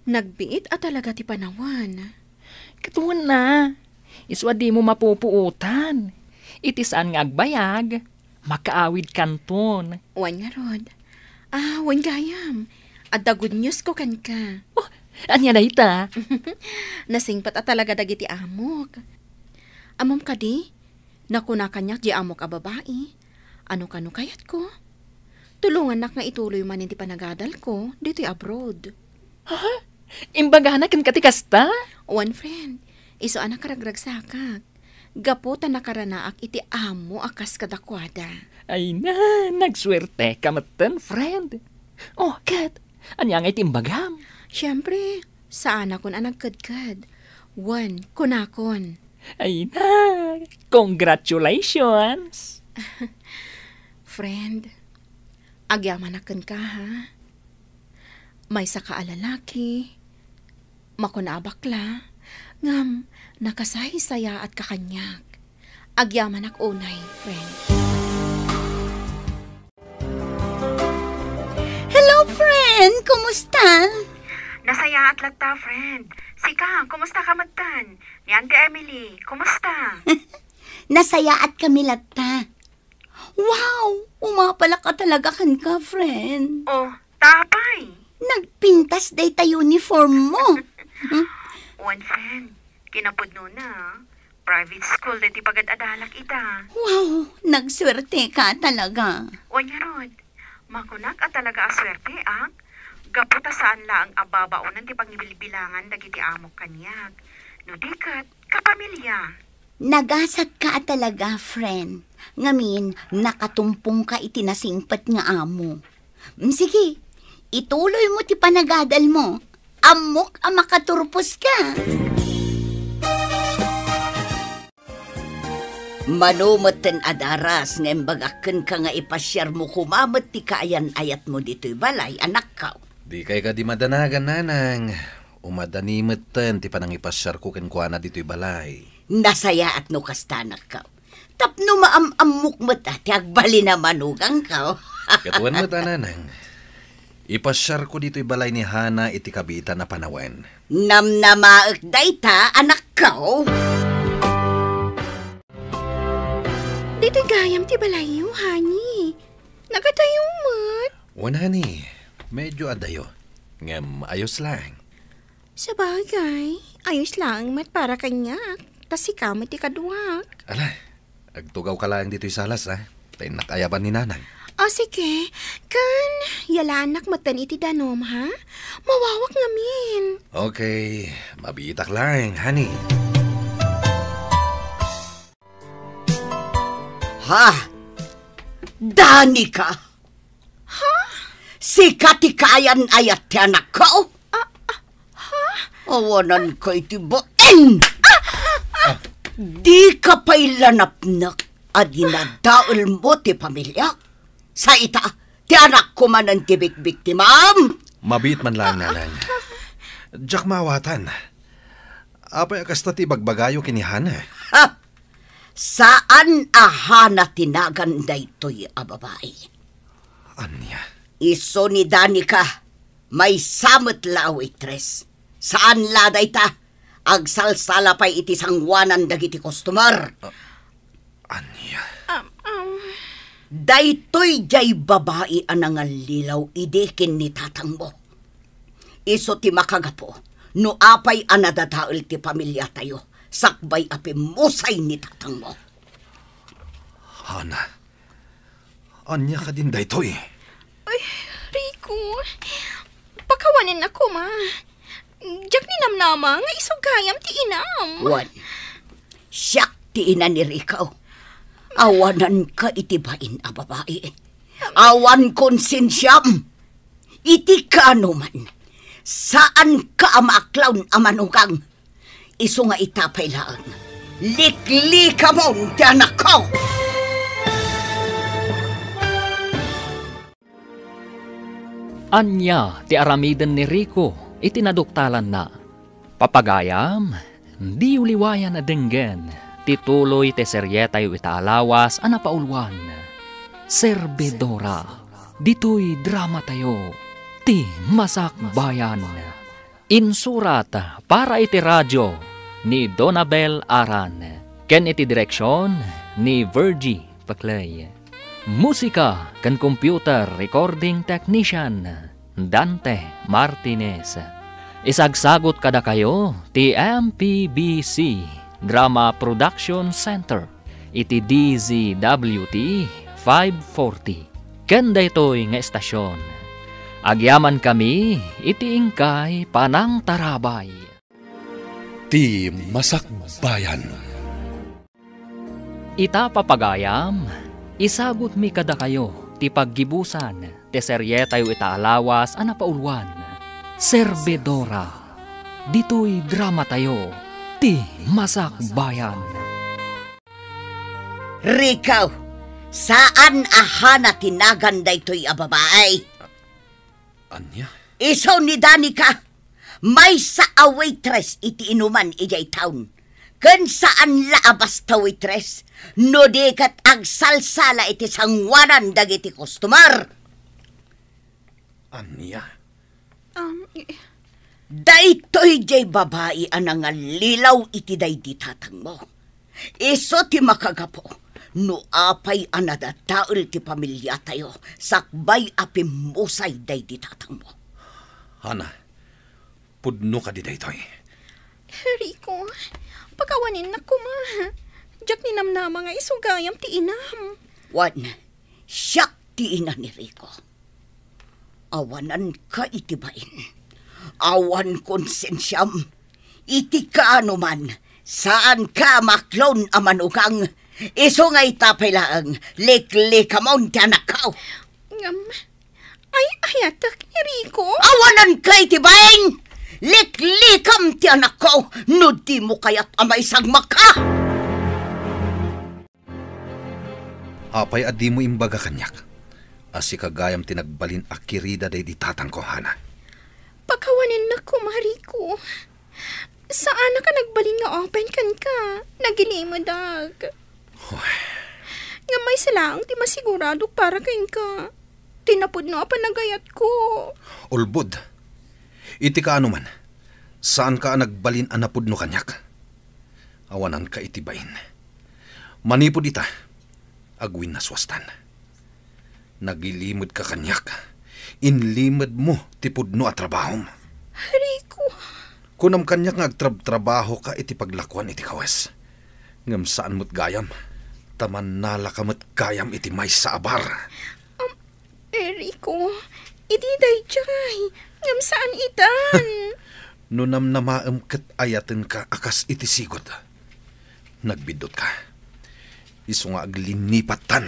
Nagbiit at talaga ti panawan. Katuan na. Iswa di mo mapupuutan. Iti saan nga agbayag. Makaawid kanton. Wan nga rod. Wan gayam. Adda good news ko kan ka. Oh, anya na ita? Nasingpat at talaga dagiti amok. Amom ka di? Nakuna kanyak di amok a babae. Ano kano kayat ko? Tulungan nak nga ituloy man hindi panagadal ko dito'y abroad. Ha? Imbagana kan katikasta? One friend, iso anak karagragsakak. Gaputa nakaranaak iti amo akas kadakwada. Ay na, nagswerte kamatan, friend. Oh, kat, anya nga itimbagam? Siyempre, saan akon anagkadkad. One, kunakon. Ay na, congratulations! Friend, agyaman akan ka ha? May saka alalaki, makunabakla, ngam nakasahisaya at kakanyak. Agyaman ak unay, friend. Hello, friend! Kumusta? Nasaya at lata, friend. Sika, kumusta ka magtan? Ni Auntie Emily, kumusta? Nasaya at kami latta. Wow! Umapala ka talaga kan ka, friend. Oh, tapay. Nagpintas day ta uniform mo. One friend, kinapudno na. Private school dati pagad-adalak ita. Wow! Nagswerte ka talaga. O nga rod, makunak at talaga aswerte ang gaputa saan lang ababaonan ti pagnibilbilangan dagiti amok kanyak. No dikat, kapamilya. Nagasat ka talaga, friend. Ngamin, nakatumpong ka itinasingpat nga amo. Sige, ituloy mo ti panagadal mo. Amok ang makaturpos ka. Manumaten adaras nga imbagaken ka nga ipasyar mo kumamat ti kaayan ayat mo dito'y balay, anak ka. Di kay ka di madanagan, nanang. Umadanimatan ti panang ipasyar ko kenkwana dito'y balay. Nasaya at no kastanak ka. Tapno maamamok mo ti agbali na manugang ka. Katuan mo ta, nanang. Ipasyar ko dito'y balay ni Hana iti kabita na panawen. Namnamaak dayta, anak ka. Dito'y gayam ti balayo, honey. Nagatayong mat. Wan, honey. Medyo adayo. Ngem, ayos lang. Sa bagay, ayos lang mat para kanyak. Tas ikaw mat ikaduak. Ala, agtugaw ka lang dito'y salas, ha? Tayo nakayaban ni nanang. Sige. Kan, yalanak matan iti danom, ha? Mawawak ngamin. Okay, mabitak lang, honey. Ha? Dani ka? Ha? Si katikayan ayat ti anak ko? Awanan ko iti baen! Di ka pa'y lanapnak at dinadaol mo ti pamilya? Sa ita, ti anak ko man ang tibik-bik ti ma'am? Mabit man lang, nanang. Diyak mawatan. Apay akasta ti bagbagayo kinihana. Ha? Saan ahana tinagan daytoy a babae? Anya? Iso ni Danica, may samot la waitress. Saan la dayta? Agsalsala pa'y iti sangwanan dagiti customer. Anya? Daytoy jay babae anang lilaw idekin ni tatang mo. Iso ti makagapo, no apay anadadaol ti pamilya tayo. Sakbay api musay ni tatang mo. Hana, anya ka din daytoy. Ay, Rico, pakawanin ako, ma. Diyak ni namnama nga isugayam ti inam. Wan, siyak ti ina ni Rico. Awanan ka itibain a babae. Awan konsensyam. Iti ka anuman. Saan ka amaklawn amanugang? Iso nga itapay lang. Likli ka mo, tiyanak ko! Anya ti aramidan ni Rico itinaduktalan na. Papagayam, di uliwayan na denggen. Tituloy te seryetay itaalawas anapaulwan. Serbedora, dito'y drama tayo. Ti Masakbayan. Insurat para iti radyo ni Donabel Aran. Ken iti direksyon ni Virgie Paclay. Musika kan computer recording technician Dante Martinez. Isagsagot kada kayo ti MPBC Drama Production Center iti DZWT 540. Ken daytoy nga estasyon. Agyaman kami iti ingkay Panang Tarabay. Ti Masakbayan. Ita papagayam, isagot mi kada kayo ti paggibusan ti serye tayo itaalawas ana paulwan. Servidora. Dito'y drama tayo ti Masakbayan. Rikaw, saan ahana tinagan daytoy a babae? Anya? Isaw ni Danica, may sa a waitress iti inuman ijay taon. Kan saan laabas ta waitress, no dekat agsalsala iti sangwanan dagiti customer. Anya? Daytoy jay babae anang lilaw iti daydi tatang mo. Iso ti makagapo, no apay anadataol ti pamilya tayo, sakbay apimusay daydi tatang mo. Hana, pudno ka di daytoy. Rico, pakawanin na ko ma. Diyak ni namnama nga isugayam ti inam. Wan, siyak ti ina ni Rico. Awanan ka itibain. Awan konsensyam. Iti ka anuman, saan ka maklon amanugang. Iso nga itapay lang, liklikamon ti anak kao. Ay, ayatak ni Rico. Awanan ka itibain! Liklikam ti anak ko, no di mo kaya't amay sagmak ka! Apay adi mo imbaga kanyak. Asi kagayam tinagbalin akirida day di tatang ko, Hana. Pakawanin na ko, Mariko. Saan na ka nagbalin nga open kan ka? Nagilimadag. Nga may silaang ti masigurado para kain ka. Tinapod no pa nagayat ko. Ulbod. Iti ka anuman. Saan ka nagbalin anapod no kanyak? Awanan ka itibain. Manipod ita. Agwin na swastan. Nagilimod ka kanyak. Inlimod mo tipod no at trabahom. Rico. Kunam kanyak nga agtrabaho ka iti paglakuan iti kawes. Ngam saan mo't gayam. Taman nala ka mo't gayam iti may sa abar. Rico, iti day jay. Ngam saan itan? Nunam na maamkat ayatin ka akas iti sigod. Nagbidot ka. Iso nga aglinipatan.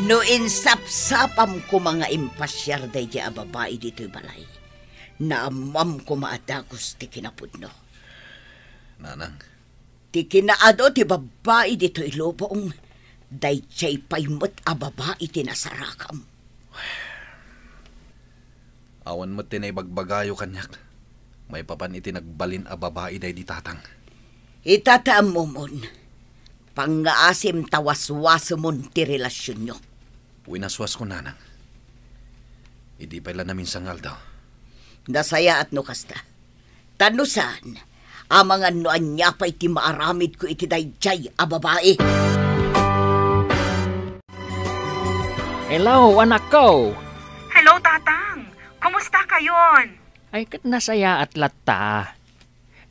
No insapsapam ko mga impasyar day di babae dito'y balay. Naamam ko maadagos ti kinapudno. Nanang? Ti kinaado ti babae dito'y lobong. Day chay paymot a babae ti nasarakam. Awan mo tinay bagbagayo kanyak. May papan iti nagbalin a babae day di tatang. Itataam mo mon. Pangaasim tawas-wasamon ti relasyon nyo. Winaswas ko, nanang. Idi pala namin sangal daw. Nasaya at no kasta. Tanusan, amangan no anya pa iti maaramid ko iti dayjay a babae. Hello, anak ko. Hello, tatang. Kumusta kayon? Ay kat nasaya at latta.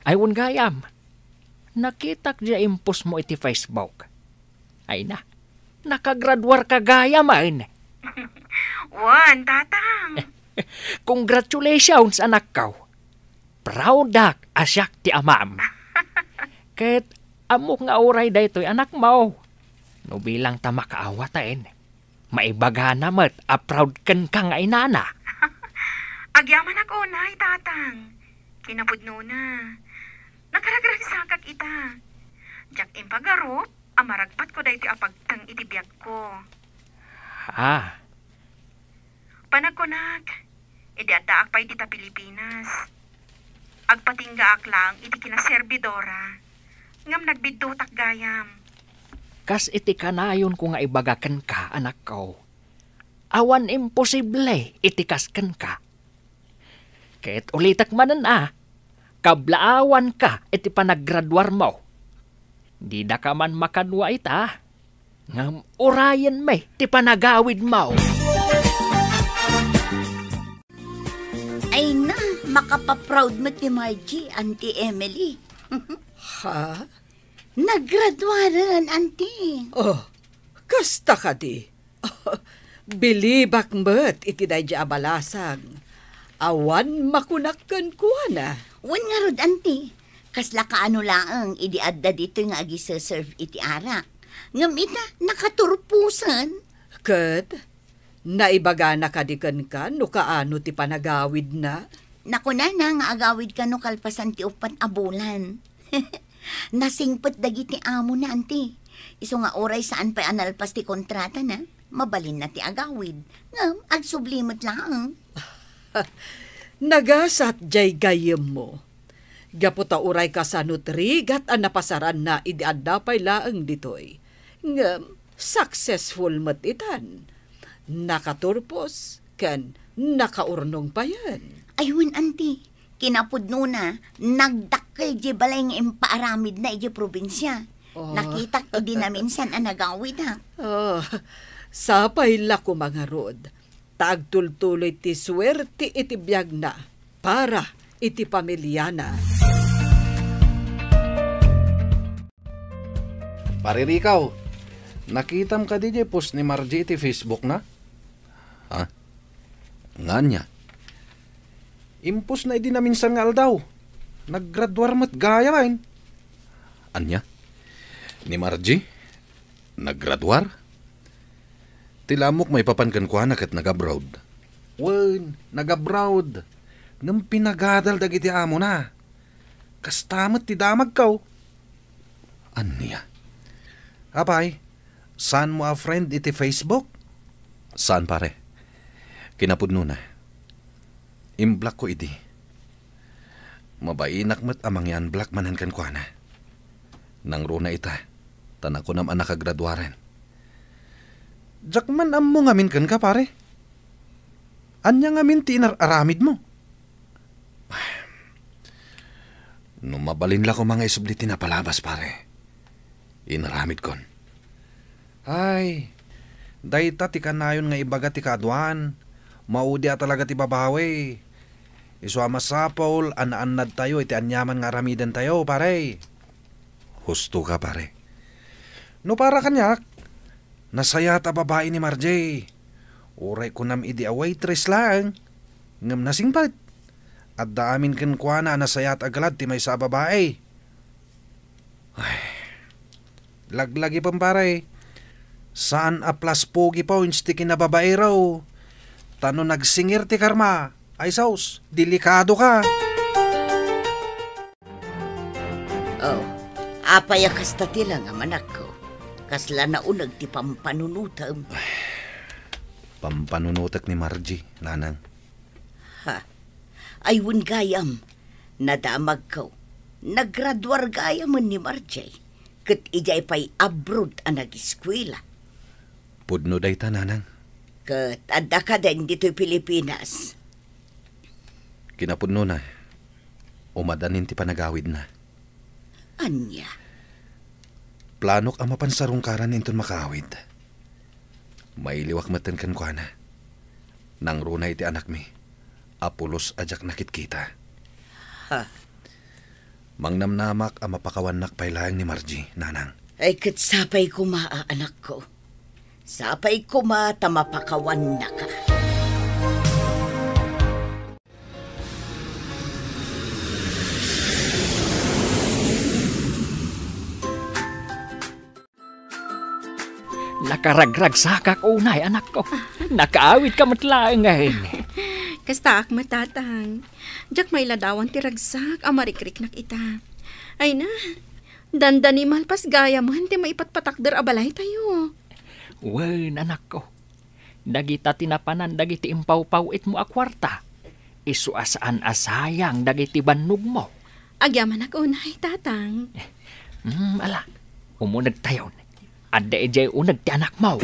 Aywan gayam. Nakitak dya impos mo iti Facebook. Ay na, nakagradwar ka gayam ay. Wan, tatang. Congratulations, anak ko. Proud ak asyak ti amam. Ket amok nga oray daytoy anak mo. No bilang ta makaawatain. Maibaga namat a proud ken ka nga inana. Agyaman ako, nay, tatang. Kinapudno na. Nakaragragsakak ita. Jak impagarop, amaragpat ko dahito apagtang itibiyag ko. Ah. Panagkunak, idiadaak pa iti ta Pilipinas. Agpatinggaak lang iti kinaservidora. Ngam nagbidutak gayam. Kas iti kanayon ko nga ibagaken ka, anak ko. Awan imposible iti kasken ka. Ket ulitak manan kablaawan ka iti panaggraduar mo. Di da ka man makadwa ita. Ngam orayan may ti panagawid mo. Ay na, makapaproud mo ti Margie, Auntie Emily. Ha? Naggraduaran, Auntie. Oh, kasta ka di. Bilibak met iti day di abalasang. Awan makunakkan ko na. Wan nga rod, Auntie. Kasla ka ano laang, idiadda dito nga agi-serve iti arak. Ngam ita, nakaturpusan. Kat, naibaga na kadikan ka, no kaano ti panagawid na? Naku na nga agawid ka no kalpasan ti upat abulan. Nasingpet dagiti amo na, Auntie. Iso nga oray saan pa analpas ti kontrata na, mabalin na ti agawid. Ngam, agsublimot lang. Nagasat jay gayem mo. Gaputa uray ka sa nutrigat ang napasaran na idiadapay laang ditoy. Ngam, successful matitan. Nakaturpos, kan nakaurnong pa yan. Ayun, Auntie. Kinapudno na, nagdakkel di balay nga impaaramid na iti probinsya. Oh. Nakitak idi na minsan ang nagawid ha. Oh, sapay la ko mga rod. Tagtultuloy ti swerte iti biyag na para iti pamilya na. Pare Rikaw, nakitam ka di post ni Margie iti Facebook na? Ha? Nga niya. Impos na idi na minsan nga aldaw. Naggraduar mat gaya kain. Anya? Ni Margie? Naggraduar? Tilamok may papankan ko anak at nag-abroad. Wen, nag-abroad. Ngam pinagadal dagiti amo na. Kastamat ti damag kaw. Anya? Apay, saan mo a friend iti Facebook? Saan pare? Kinapudno na. Imblock ko iti. Mabainak mat amang yan black manan kan kwa na. Nang runa ita, tanak ko naman nakagraduaren. Jak man ammo ngamin kan ka pare. Anya ngamin ti inararamid mo. Nung mabalin la ko mga isubliti na palabas pare. Inaramid kon. Ay, dayta ti kanayon nga ibaga ti kaadwan. Maudi talaga ti babawi. Iswa masapaul, anad tayo, iti anyaman nga ramidan tayo, pare. Husto ka, pare. No para kanyak, nasaya ta babae ni Margie. Uray ko nam idi a waitress lang. Ngam nasingpat. At daamin ken kwa na nasaya at agalad ti may sa babae. Ay, laglagi pang pare. Saan a plus pogi points ti kinababae raw. Tano nagsingir ti karma. Ay saus, delikado ka. Oh, apay kasta ti lang amanak ko. Kasla na unag ti pampanunutam. Pampanunutak ni Margie, nanang. Ha, ayun gayam, nadamag ko. Naggraduar gayam ni Margie. Kat ijay pa'y abroad ang nag-eskwela. Pudno day ta, nanang. Kat adda ka din dito'y Pilipinas. Kinapudno na. Umadanin ti panagawid na. Anya? Planok ang mapansarungkaran inton makawid. Mailiwak matan kan kwa na. Nang runay ti anak mi. Apulos ajak nakit kita. Ha? Mangnamnamak ang mapakawanak pailayang ni Margie, nanang. Ay kat sapay kuma anak ko. Sapay kuma tamapakawan na ka. Nakaragrag sakak unay, anak ko. Nakaawit ka matlaang ngayon. Kasta ak matatang. Jak may ladawan ti ragsak, amarikrik nak ita. Ay na, dandani malpas gaya mo, hindi maipatpatakder abalay tayo. Wen, anak ko. Dagita tinapanan, dagiti impaw-pawit mo akwarta. Isu asaan asayang, dagiti bannog mo. Agyaman ako unay, tatang. Ala, umunag tayo. Adda ejay unag ti anak mo.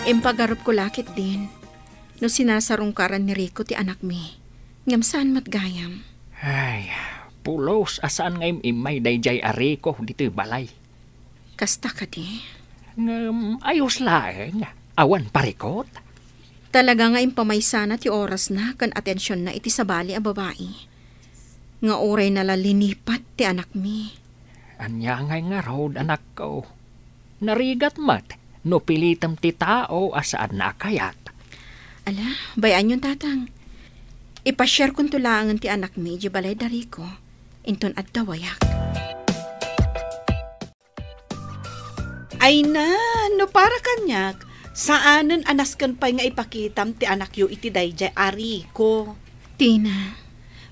Impagarup ko lakit din. No sinasarungkaran ni Rico ti anak mi. Ngam saan matgayam. Ay, pulos asaan ngayong imay dayjay ariko dito'y balay. Kasta ka di. Ayos laeng, awan parikot. Talaga nga impamaysana ti oras na kan atensyon na iti sabali a babae. Nga oray nalalinipat ti anak mi. Anya nga road anak ko. Narigat mat, no pilitam ti tao asaan na akayat. Ala, bayan yun tatang. Ipashare kong tulangan ti anak mi, di balay dari ko. Inton at dawayak. Ay na, no para kanyak. Saanen anaskan pa nga ipakitam ti anak yu iti dayjay ari ko. Tina.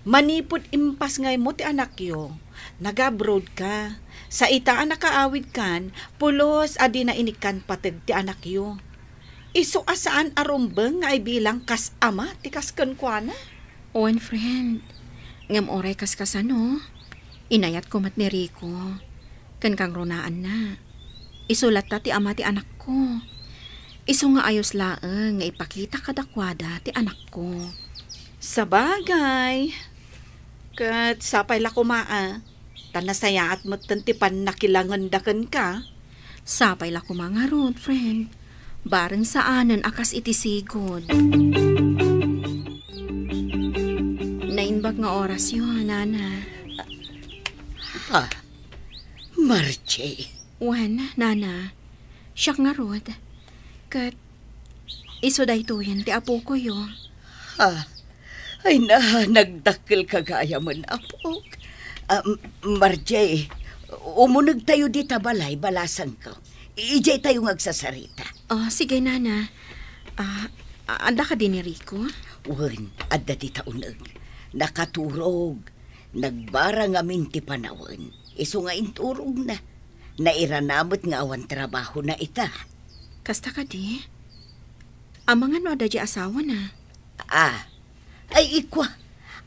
Manipod impas ngay mo ti anak yu. Nag-abroad ka. Sa ita anak kaawid kan, pulos adi na inikan patid ti anak yu. Iso asaan arumbeng nga bilang kas ama ti kasken kwa na. Owen friend, ngam oray kaskasan no. Inayat ko mat ni Rico. Kan kang runaan na. Isulat ta ti ama ti anak ko. Iso nga ayos laeng nga ipakita kadakwada ti anak ko. Sabagay. Kat sapay la kumaa. Tanasayaat mo tantipan nakilangan daken ka. Sapay la kumangarod, friend. Bareng saanen akas iti sigod. Nainbag nga oras yun, Nana. Ha? Marche. Wan, Nana. Siyak nga rod. Kat, iso daytoyan ti apo ko yo. Ha? Ay na, nagdakil kagaya man apo. Marche, umunag tayo di tabalay, balasan ko. Ijay tayo ngagsasarita. Oh, sige, Nana. Anda ka din ni Rico? Wan, adda di taunag. Nakaturog. Nagbarang amin ti panawan. Iso nga inturog na. Nairanamot nga awan trabaho na ita. Kasta ka di? Amangan no ada di asawa na. Ay ikwa.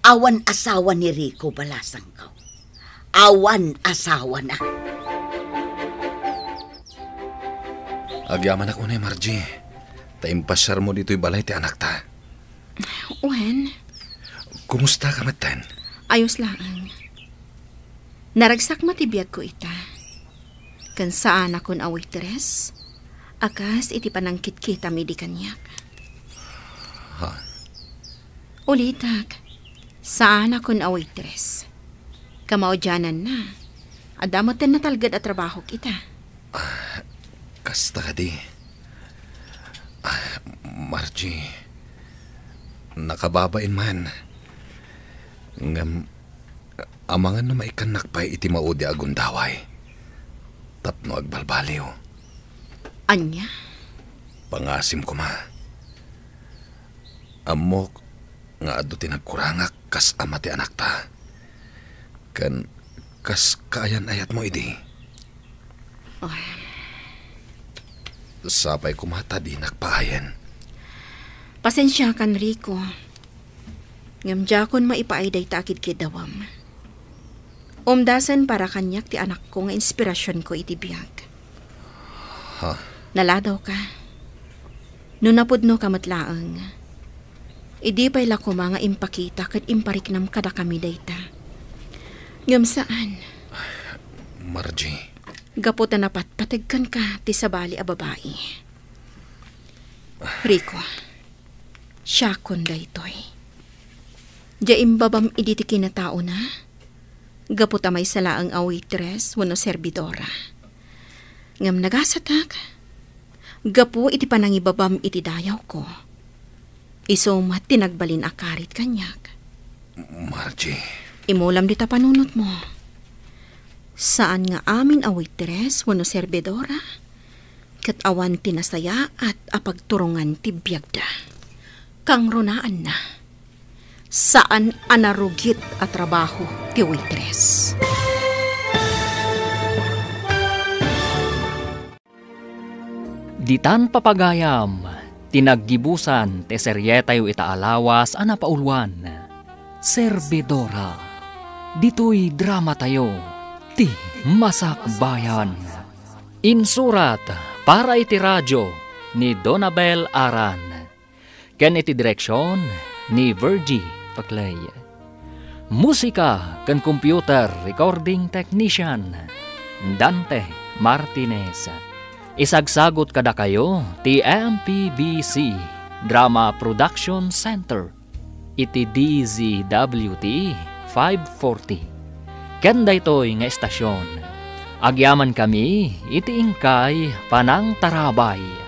Awan asawa ni Rico balasang ko. Awan asawa na. Agyaman ako na Margie. Taimpasyar mo dito'y balay ti anak ta. Wen? Kumusta ka matan? Ayos lang. Naragsak matibiyag ko ita. Kan saan akon away teres, akas iti panangkit kita mi di kanyak. Ha? Ulitak, saan akon away teres. Kamaudyanan na. Adamoten na talgad at trabaho kita. Kasta ka di. Margie, nakababain man. Ngam, amangan na maikanakpay iti maudi agundaway. Tapno agbalbaliw. Anya? Pangasim ko ma. Amok nga ado tinagkurangak kas ama ti anak ta. Kan kas kaayan ayat mo idi. Oh. Sapay kumata di nakpaayan. Pasensya kan Rico. Ngam jakon maipaayday takid kidawam. Umdasan para kanyak ti anak ko nga inspirasyon ko iti biyag. Ha? Naladaw ka. Nunapudno ka matlaang. Idi pa'y lako mga impakita kat impariknam kada kami dayta. Ngam saan? Margie. Gaputan na patpatigkan ka ti sabali a babae. Rico, siya kon daytoy. Diyaim babam idi ti kinatao na. Gaputa may sala ang awaitress wano servidora. Ngam nagasatak. Gapu iti panangibabam iti dayaw ko. Isumat tinagbalin akarit kanyak. Margie. Imulam di ta panunot mo. Saan nga amin awaitress wano servidora? Kat awan tinasaya at apagturungan ti biyagda. Kang runaan na. Saan anarugit at trabaho ti waitress. Ditan papagayam, tinaggibusan te seryetayo itaalawas anapaulwan. Servidora, dito'y drama tayo, ti Masakbayan. Insurat para iti radyo ni Donabel Aran. ken iti direksyon ni Virgie Paclay. Musika ken computer recording technician Dante Martinez. Isagsagot kada kayo ti MPBC Drama Production Center iti DZWT 540. Ken daytoy nga estasyon. Agyaman kami iti ingkay Panang Tarabay.